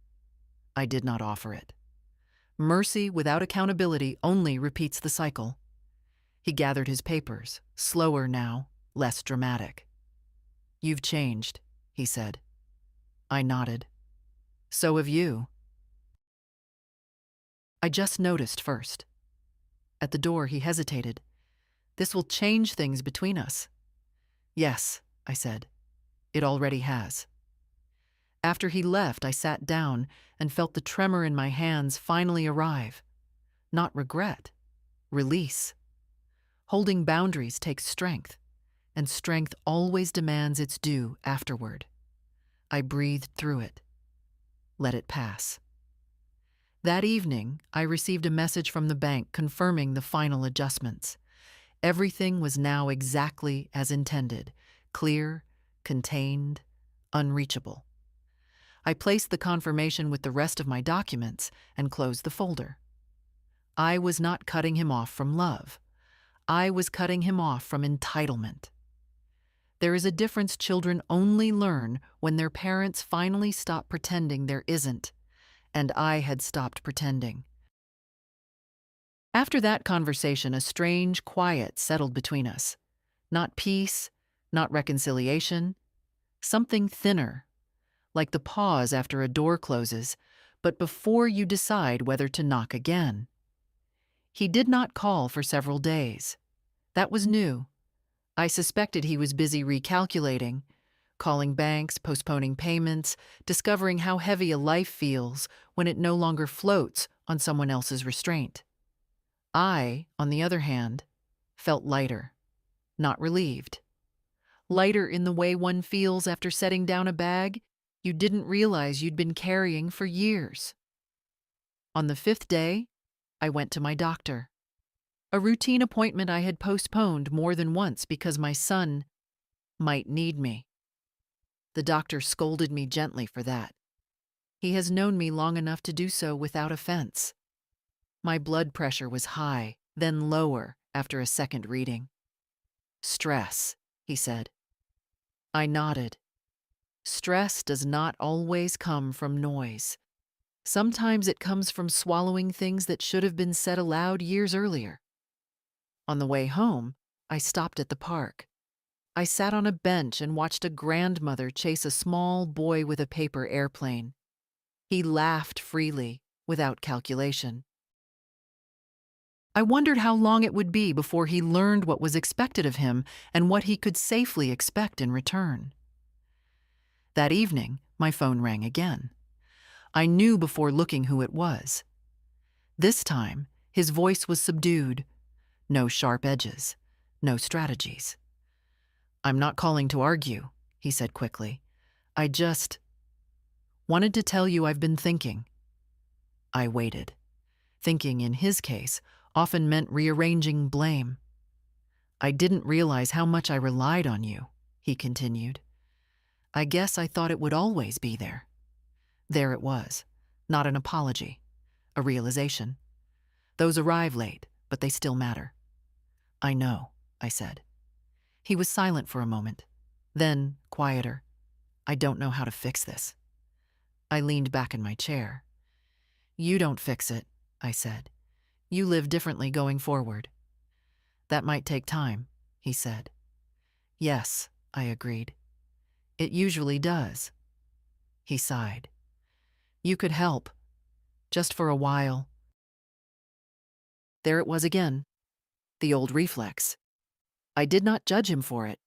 I did not offer it. Mercy without accountability only repeats the cycle. He gathered his papers, slower now, less dramatic. "You've changed," he said. I nodded. "So have you." I just noticed first. At the door, he hesitated. "This will change things between us." "Yes," I said. "It already has." After he left, I sat down and felt the tremor in my hands finally arrive. Not regret, release. Holding boundaries takes strength, and strength always demands its due afterward. I breathed through it. Let it pass. That evening, I received a message from the bank confirming the final adjustments. Everything was now exactly as intended: clear, contained, unreachable. I placed the confirmation with the rest of my documents and closed the folder. I was not cutting him off from love. I was cutting him off from entitlement. There is a difference children only learn when their parents finally stop pretending there isn't, and I had stopped pretending. After that conversation, a strange quiet settled between us. Not peace, not reconciliation, something thinner, like the pause after a door closes, but before you decide whether to knock again. He did not call for several days. That was new. I suspected he was busy recalculating, calling banks, postponing payments, discovering how heavy a life feels when it no longer floats on someone else's restraint. I, on the other hand, felt lighter, not relieved. Lighter in the way one feels after setting down a bag you didn't realize you'd been carrying for years. On the 5th day, I went to my doctor. A routine appointment I had postponed more than once because my son might need me. The doctor scolded me gently for that. He has known me long enough to do so without offense. My blood pressure was high, then lower after a second reading. Stress, he said. I nodded. Stress does not always come from noise. Sometimes it comes from swallowing things that should have been said aloud years earlier. On the way home, I stopped at the park. I sat on a bench and watched a grandmother chase a small boy with a paper airplane. He laughed freely, without calculation. I wondered how long it would be before he learned what was expected of him and what he could safely expect in return. That evening, my phone rang again. I knew before looking who it was. This time, his voice was subdued. No sharp edges, no strategies. I'm not calling to argue, he said quickly. I just wanted to tell you I've been thinking. I waited. Thinking, in his case, often meant rearranging blame. I didn't realize how much I relied on you, he continued. I guess I thought it would always be there. There it was, not an apology, a realization. Those arrive late, but they still matter. I know, I said. He was silent for a moment. Then, quieter. I don't know how to fix this. I leaned back in my chair. You don't fix it, I said. You live differently going forward. That might take time, he said. Yes, I agreed. It usually does. He sighed. You could help, just for a while. There it was again, the old reflex. I did not judge him for it.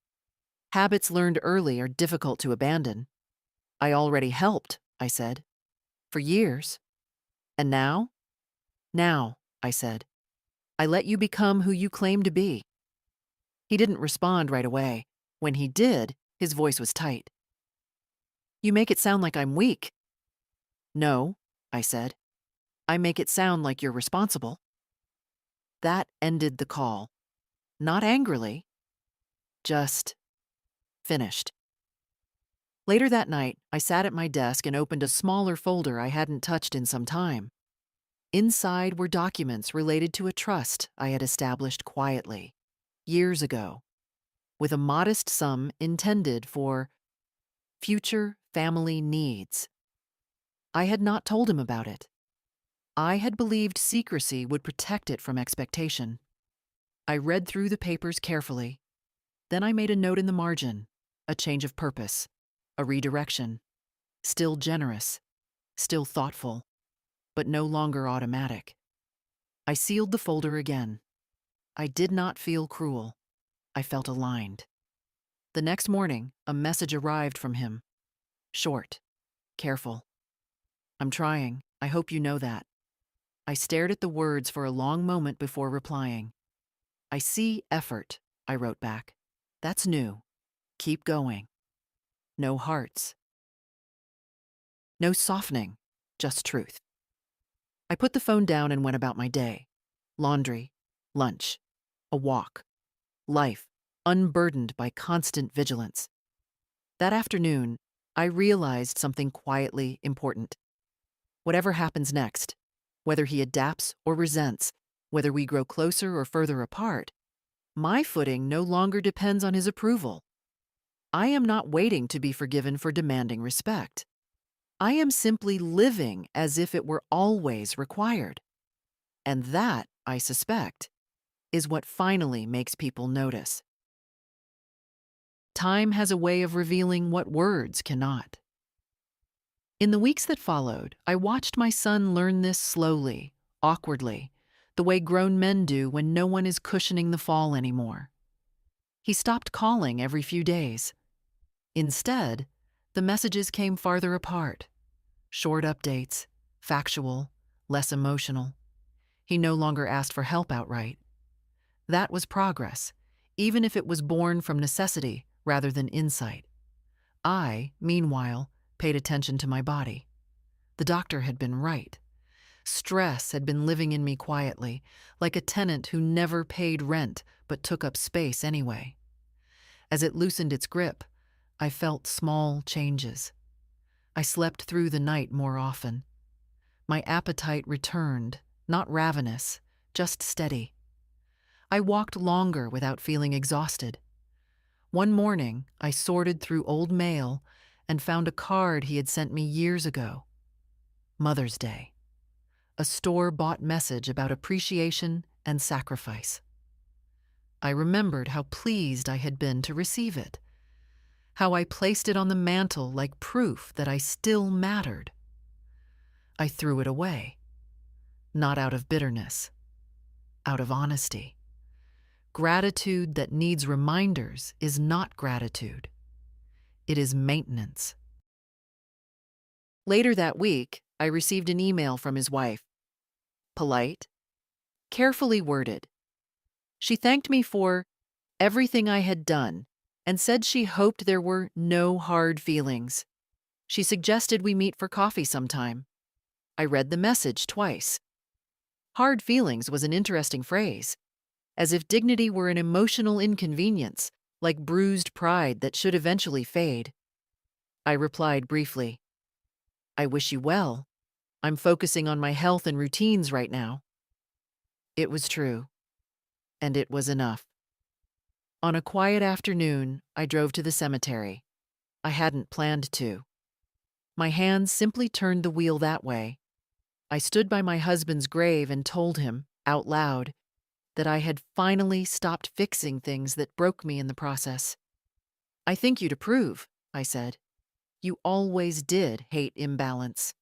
Habits learned early are difficult to abandon. I already helped, I said. For years. And now? Now, I said. I let you become who you claim to be. He didn't respond right away. When he did, his voice was tight. You make it sound like I'm weak. No, I said. I make it sound like you're responsible. That ended the call. Not angrily. Just finished. Later that night, I sat at my desk and opened a smaller folder I hadn't touched in some time. Inside were documents related to a trust I had established quietly, years ago, with a modest sum intended for future family needs. I had not told him about it. I had believed secrecy would protect it from expectation. I read through the papers carefully. Then I made a note in the margin, a change of purpose, a redirection. Still generous, still thoughtful, but no longer automatic. I sealed the folder again. I did not feel cruel. I felt aligned. The next morning, a message arrived from him. Short, careful. I'm trying. I hope you know that. I stared at the words for a long moment before replying. I see effort, I wrote back. That's new. Keep going. No hearts. No softening, just truth. I put the phone down and went about my day. Laundry, lunch, a walk, life, unburdened by constant vigilance. That afternoon, I realized something quietly important. Whatever happens next, whether he adapts or resents, whether we grow closer or further apart, my footing no longer depends on his approval. I am not waiting to be forgiven for demanding respect. I am simply living as if it were always required. And that, I suspect, is what finally makes people notice. Time has a way of revealing what words cannot. In the weeks that followed, I watched my son learn this slowly, awkwardly, the way grown men do when no one is cushioning the fall anymore. He stopped calling every few days. Instead, the messages came farther apart. Short updates, factual, less emotional. He no longer asked for help outright. That was progress, even if it was born from necessity rather than insight. I, meanwhile, paid attention to my body. The doctor had been right. Stress had been living in me quietly, like a tenant who never paid rent but took up space anyway. As it loosened its grip, I felt small changes. I slept through the night more often. My appetite returned, not ravenous, just steady. I walked longer without feeling exhausted. One morning, I sorted through old mail and found a card he had sent me years ago. Mother's Day. A store-bought message about appreciation and sacrifice. I remembered how pleased I had been to receive it, how I placed it on the mantel like proof that I still mattered. I threw it away, not out of bitterness, out of honesty. Gratitude that needs reminders is not gratitude. It is maintenance. Later that week, I received an email from his wife. Polite, carefully worded. She thanked me for everything I had done and said she hoped there were no hard feelings. She suggested we meet for coffee sometime. I read the message twice. Hard feelings was an interesting phrase, as if dignity were an emotional inconvenience, like bruised pride that should eventually fade. I replied briefly, I wish you well. I'm focusing on my health and routines right now. It was true, and it was enough. On a quiet afternoon, I drove to the cemetery. I hadn't planned to. My hands simply turned the wheel that way. I stood by my husband's grave and told him, out loud, that I had finally stopped fixing things that broke me in the process. I think you'd approve, I said. You always did hate imbalance.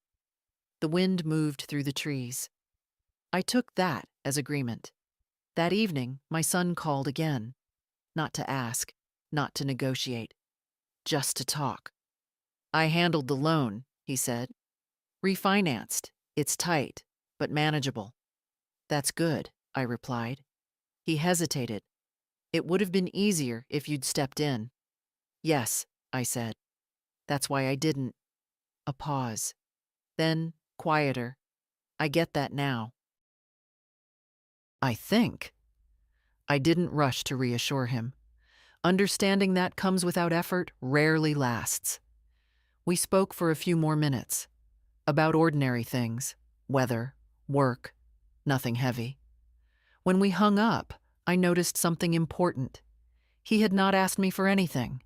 The wind moved through the trees. I took that as agreement. That evening, my son called again. Not to ask, not to negotiate, just to talk. I handled the loan, he said. Refinanced. It's tight, but manageable. That's good, I replied. He hesitated. It would have been easier if you'd stepped in. Yes, I said. That's why I didn't. A pause. Then, quieter. I get that now. I think. I didn't rush to reassure him. Understanding that comes without effort rarely lasts. We spoke for a few more minutes. About ordinary things. Weather, work, nothing heavy. When we hung up, I noticed something important. He had not asked me for anything.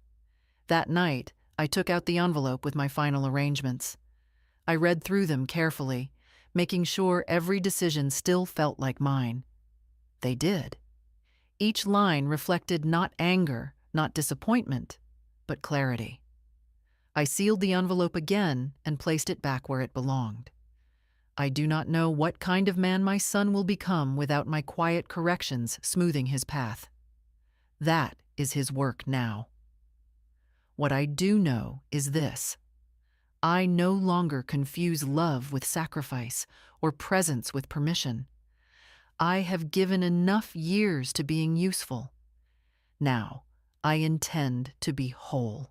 That night, I took out the envelope with my final arrangements. I read through them carefully, making sure every decision still felt like mine. They did. Each line reflected not anger, not disappointment, but clarity. I sealed the envelope again and placed it back where it belonged. I do not know what kind of man my son will become without my quiet corrections smoothing his path. That is his work now. What I do know is this. I no longer confuse love with sacrifice or presence with permission. I have given enough years to being useful. Now, I intend to be whole.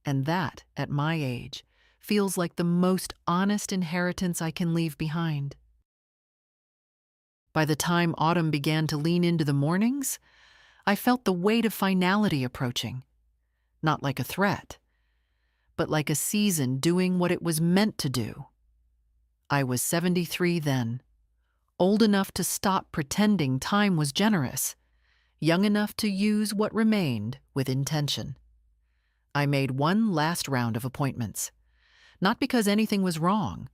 And that, at my age, feels like the most honest inheritance I can leave behind. By the time autumn began to lean into the mornings, I felt the weight of finality approaching, not like a threat, but like a season doing what it was meant to do. I was 73 then, old enough to stop pretending time was generous, young enough to use what remained with intention. I made one last round of appointments, not because anything was wrong,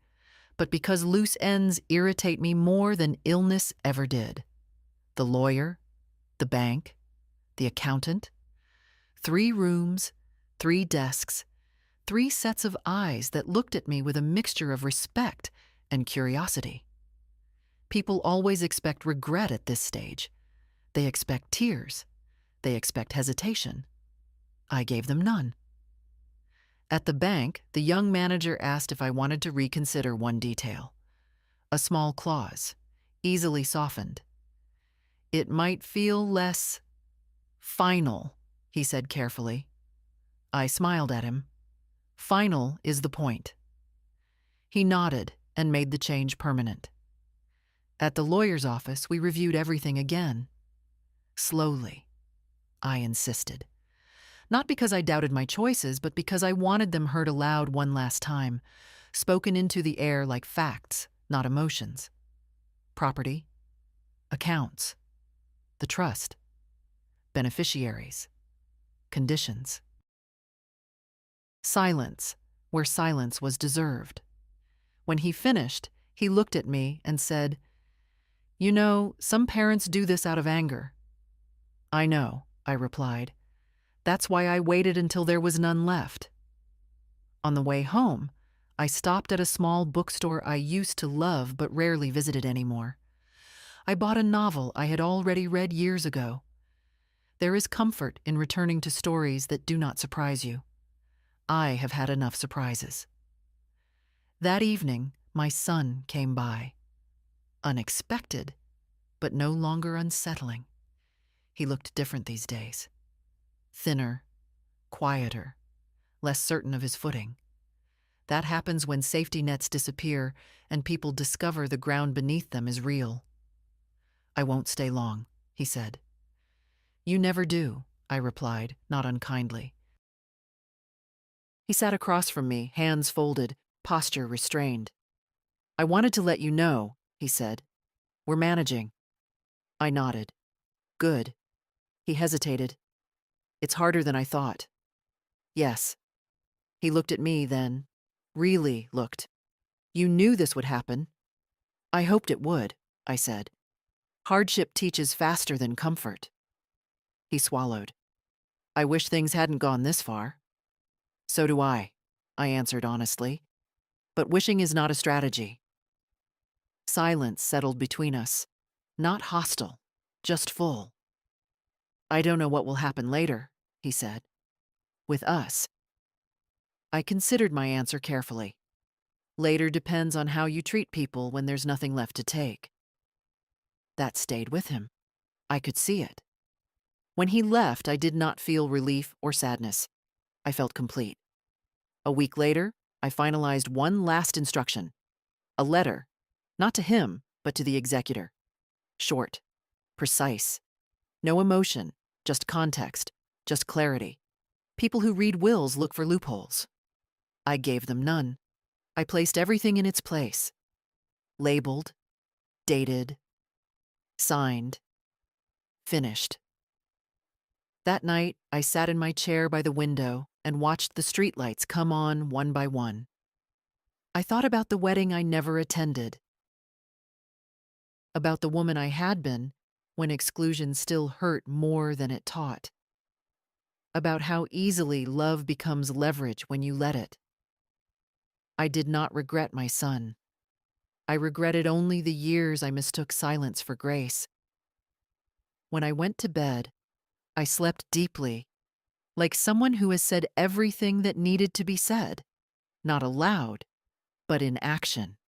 but because loose ends irritate me more than illness ever did. The lawyer, the bank, the accountant, 3 rooms, 3 desks, 3 sets of eyes that looked at me with a mixture of respect and curiosity. People always expect regret at this stage. They expect tears. They expect hesitation. I gave them none. At the bank, the young manager asked if I wanted to reconsider one detail. A small clause, easily softened. It might feel less final, he said carefully. I smiled at him. Final is the point. He nodded and made the change permanent. At the lawyer's office, we reviewed everything again. Slowly, I insisted. Not because I doubted my choices, but because I wanted them heard aloud one last time, spoken into the air like facts, not emotions. Property, accounts, the trust, beneficiaries, conditions. Silence, where silence was deserved. When he finished, he looked at me and said, "You know, some parents do this out of anger." "I know," I replied. "That's why I waited until there was none left." On the way home, I stopped at a small bookstore I used to love but rarely visited anymore. I bought a novel I had already read years ago. There is comfort in returning to stories that do not surprise you. I have had enough surprises. That evening, my son came by. Unexpected, but no longer unsettling. He looked different these days. Thinner, quieter, less certain of his footing. That happens when safety nets disappear and people discover the ground beneath them is real. "I won't stay long," he said. "You never do," I replied, not unkindly. He sat across from me, hands folded, posture restrained. "I wanted to let you know," he said. "We're managing." I nodded. "Good." He hesitated. "It's harder than I thought." "Yes." He looked at me then. Really looked. "You knew this would happen." "I hoped it would," I said. "Hardship teaches faster than comfort." He swallowed. "I wish things hadn't gone this far." "So do I answered honestly. "But wishing is not a strategy." Silence settled between us. Not hostile, just full. "I don't know what will happen later," he said. "With us." I considered my answer carefully. Later depends on how you treat people when there's nothing left to take. That stayed with him. I could see it. When he left, I did not feel relief or sadness. I felt complete. A week later, I finalized one last instruction. A letter, not to him, but to the executor. Short, precise. No emotion, just context, just clarity. People who read wills look for loopholes. I gave them none. I placed everything in its place. Labeled, dated, signed, finished. That night, I sat in my chair by the window and watched the streetlights come on one by one. I thought about the wedding I never attended, about the woman I had been when exclusion still hurt more than it taught, about how easily love becomes leverage when you let it. I did not regret my son. I regretted only the years I mistook silence for grace. When I went to bed, I slept deeply, like someone who has said everything that needed to be said, not aloud, but in action.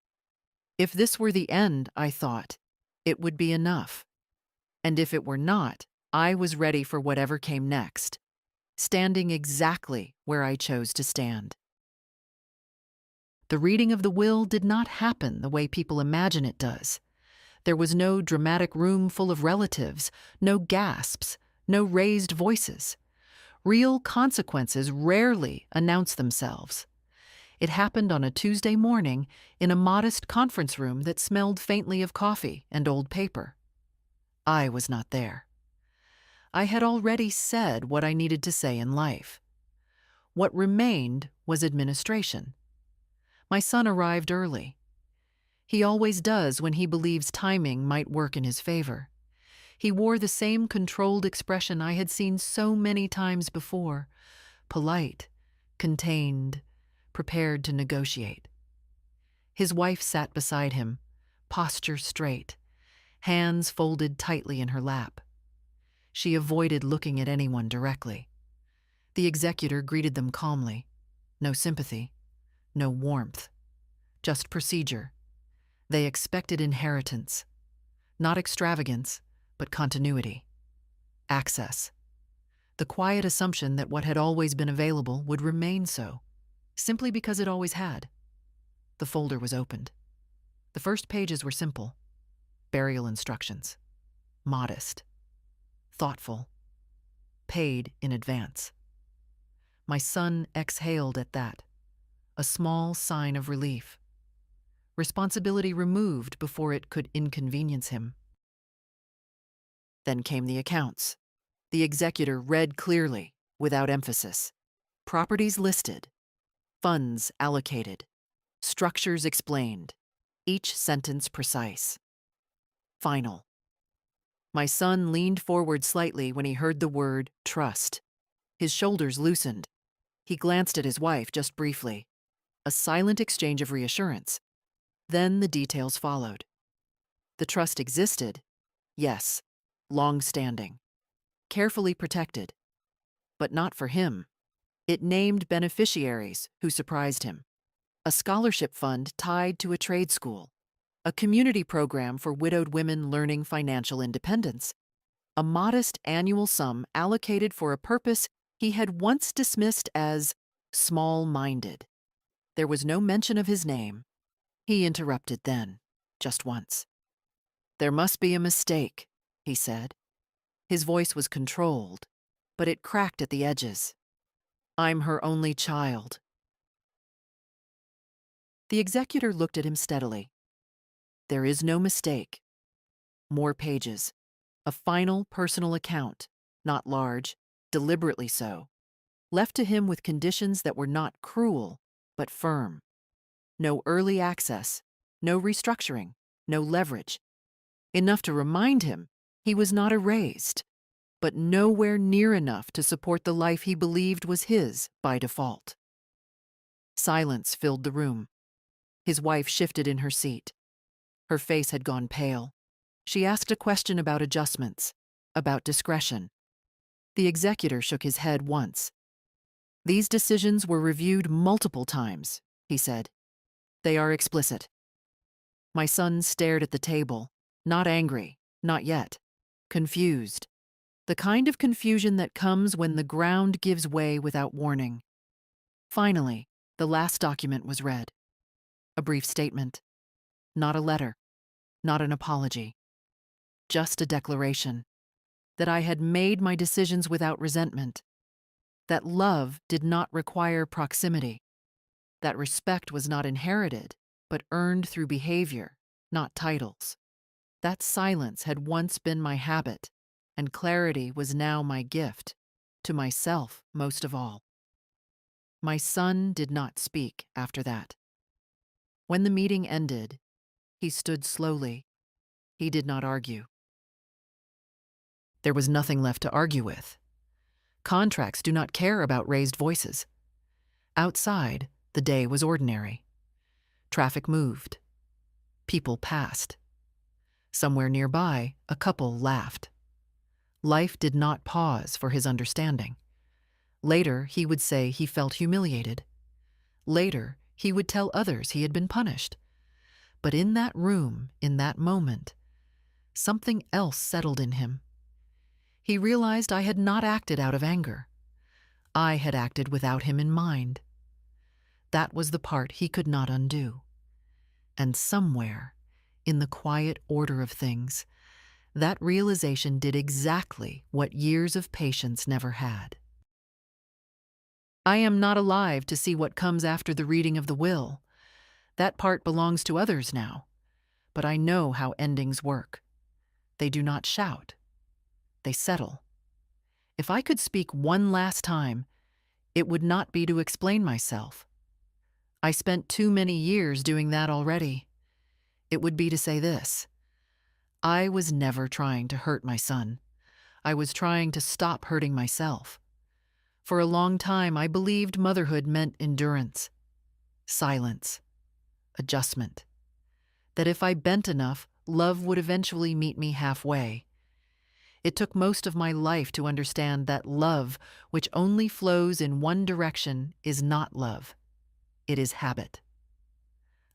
If this were the end, I thought, it would be enough. And if it were not, I was ready for whatever came next, standing exactly where I chose to stand. The reading of the will did not happen the way people imagine it does. There was no dramatic room full of relatives, no gasps, no raised voices. Real consequences rarely announce themselves. It happened on a Tuesday morning in a modest conference room that smelled faintly of coffee and old paper. I was not there. I had already said what I needed to say in life. What remained was administration. My son arrived early. He always does when he believes timing might work in his favor. He wore the same controlled expression I had seen so many times before, polite, contained, prepared to negotiate. His wife sat beside him, posture straight, hands folded tightly in her lap. She avoided looking at anyone directly. The executor greeted them calmly. No sympathy, no warmth, just procedure. They expected inheritance, not extravagance, but continuity. Access. The quiet assumption that what had always been available would remain so, simply because it always had. The folder was opened. The first pages were simple. Burial instructions. Modest. Thoughtful. Paid in advance. My son exhaled at that, a small sign of relief. Responsibility removed before it could inconvenience him. Then came the accounts. The executor read clearly, without emphasis. Properties listed. Funds allocated. Structures explained. Each sentence precise. Final. My son leaned forward slightly when he heard the word trust. His shoulders loosened. He glanced at his wife just briefly. A silent exchange of reassurance. Then the details followed. The trust existed, yes, long-standing, carefully protected, but not for him. It named beneficiaries who surprised him. A scholarship fund tied to a trade school, a community program for widowed women learning financial independence, a modest annual sum allocated for a purpose he had once dismissed as small-minded. There was no mention of his name. He interrupted then, just once. "There must be a mistake," he said. His voice was controlled, but it cracked at the edges. "I'm her only child." The executor looked at him steadily. There is no mistake. More pages. A final personal account, not large, deliberately so, left to him with conditions that were not cruel, but firm. No early access, no restructuring, no leverage. Enough to remind him he was not erased, but nowhere near enough to support the life he believed was his by default. Silence filled the room. His wife shifted in her seat. Her face had gone pale. She asked a question about adjustments, about discretion. The executor shook his head once. "These decisions were reviewed multiple times," he said. "They are explicit." My son stared at the table, not angry, not yet, confused. The kind of confusion that comes when the ground gives way without warning. Finally, the last document was read. A brief statement. Not a letter, not an apology. Just a declaration that I had made my decisions without resentment, that love did not require proximity, that respect was not inherited, but earned through behavior, not titles. That silence had once been my habit, and clarity was now my gift, to myself most of all. My son did not speak after that. When the meeting ended, he stood slowly. He did not argue. There was nothing left to argue with. Contracts do not care about raised voices. Outside, the day was ordinary. Traffic moved. People passed. Somewhere nearby, a couple laughed. Life did not pause for his understanding. Later, he would say he felt humiliated. Later, he would tell others he had been punished. But in that room, in that moment, something else settled in him. He realized I had not acted out of anger. I had acted without him in mind. That was the part he could not undo. And somewhere, in the quiet order of things, That realization did exactly what years of patience never had. I am not alive to see what comes after the reading of the will. That part belongs to others now. But I know how endings work. They do not shout. They settle. If I could speak one last time, it would not be to explain myself. I spent too many years doing that already. It would be to say this: I was never trying to hurt my son. I was trying to stop hurting myself. For a long time, I believed motherhood meant endurance, silence, adjustment. That if I bent enough, love would eventually meet me halfway. It took most of my life to understand that love, which only flows in one direction, is not love. It is habit.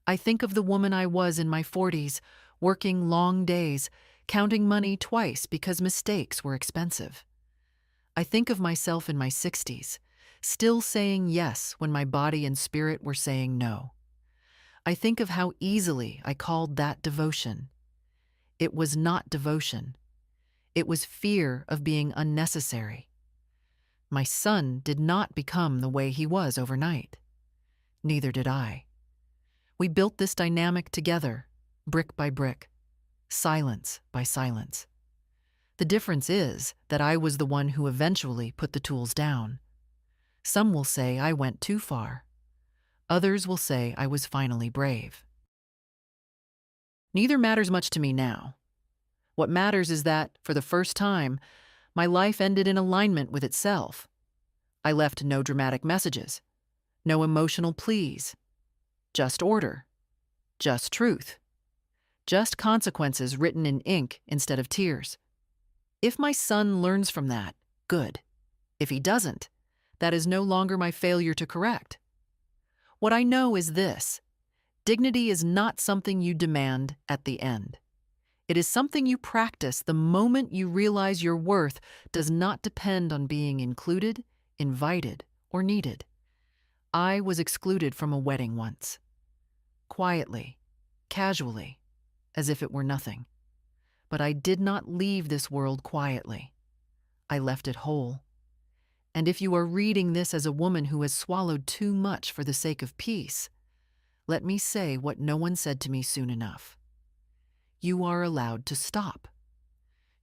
I think of the woman I was in my 40s, working long days, counting money twice because mistakes were expensive. I think of myself in my 60s, still saying yes when my body and spirit were saying no. I think of how easily I called that devotion. It was not devotion. It was fear of being unnecessary. My son did not become the way he was overnight. Neither did I. We built this dynamic together, brick by brick, silence by silence. The difference is that I was the one who eventually put the tools down. Some will say I went too far. Others will say I was finally brave. Neither matters much to me now. What matters is that, for the first time, my life ended in alignment with itself. I left no dramatic messages, no emotional pleas, just order, just truth, just consequences written in ink instead of tears. If my son learns from that, good. If he doesn't, that is no longer my failure to correct. What I know is this: dignity is not something you demand at the end. It is something you practice the moment you realize your worth does not depend on being included, invited, or needed. I was excluded from a wedding once. Quietly, casually, as if it were nothing. But I did not leave this world quietly. I left it whole. And if you are reading this as a woman who has swallowed too much for the sake of peace, let me say what no one said to me soon enough. You are allowed to stop.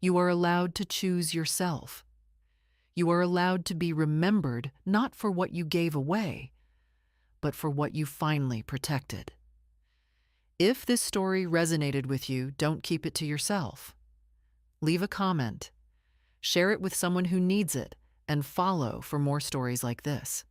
You are allowed to choose yourself. You are allowed to be remembered not for what you gave away, but for what you finally protected. If this story resonated with you, don't keep it to yourself. Leave a comment, share it with someone who needs it, and follow for more stories like this.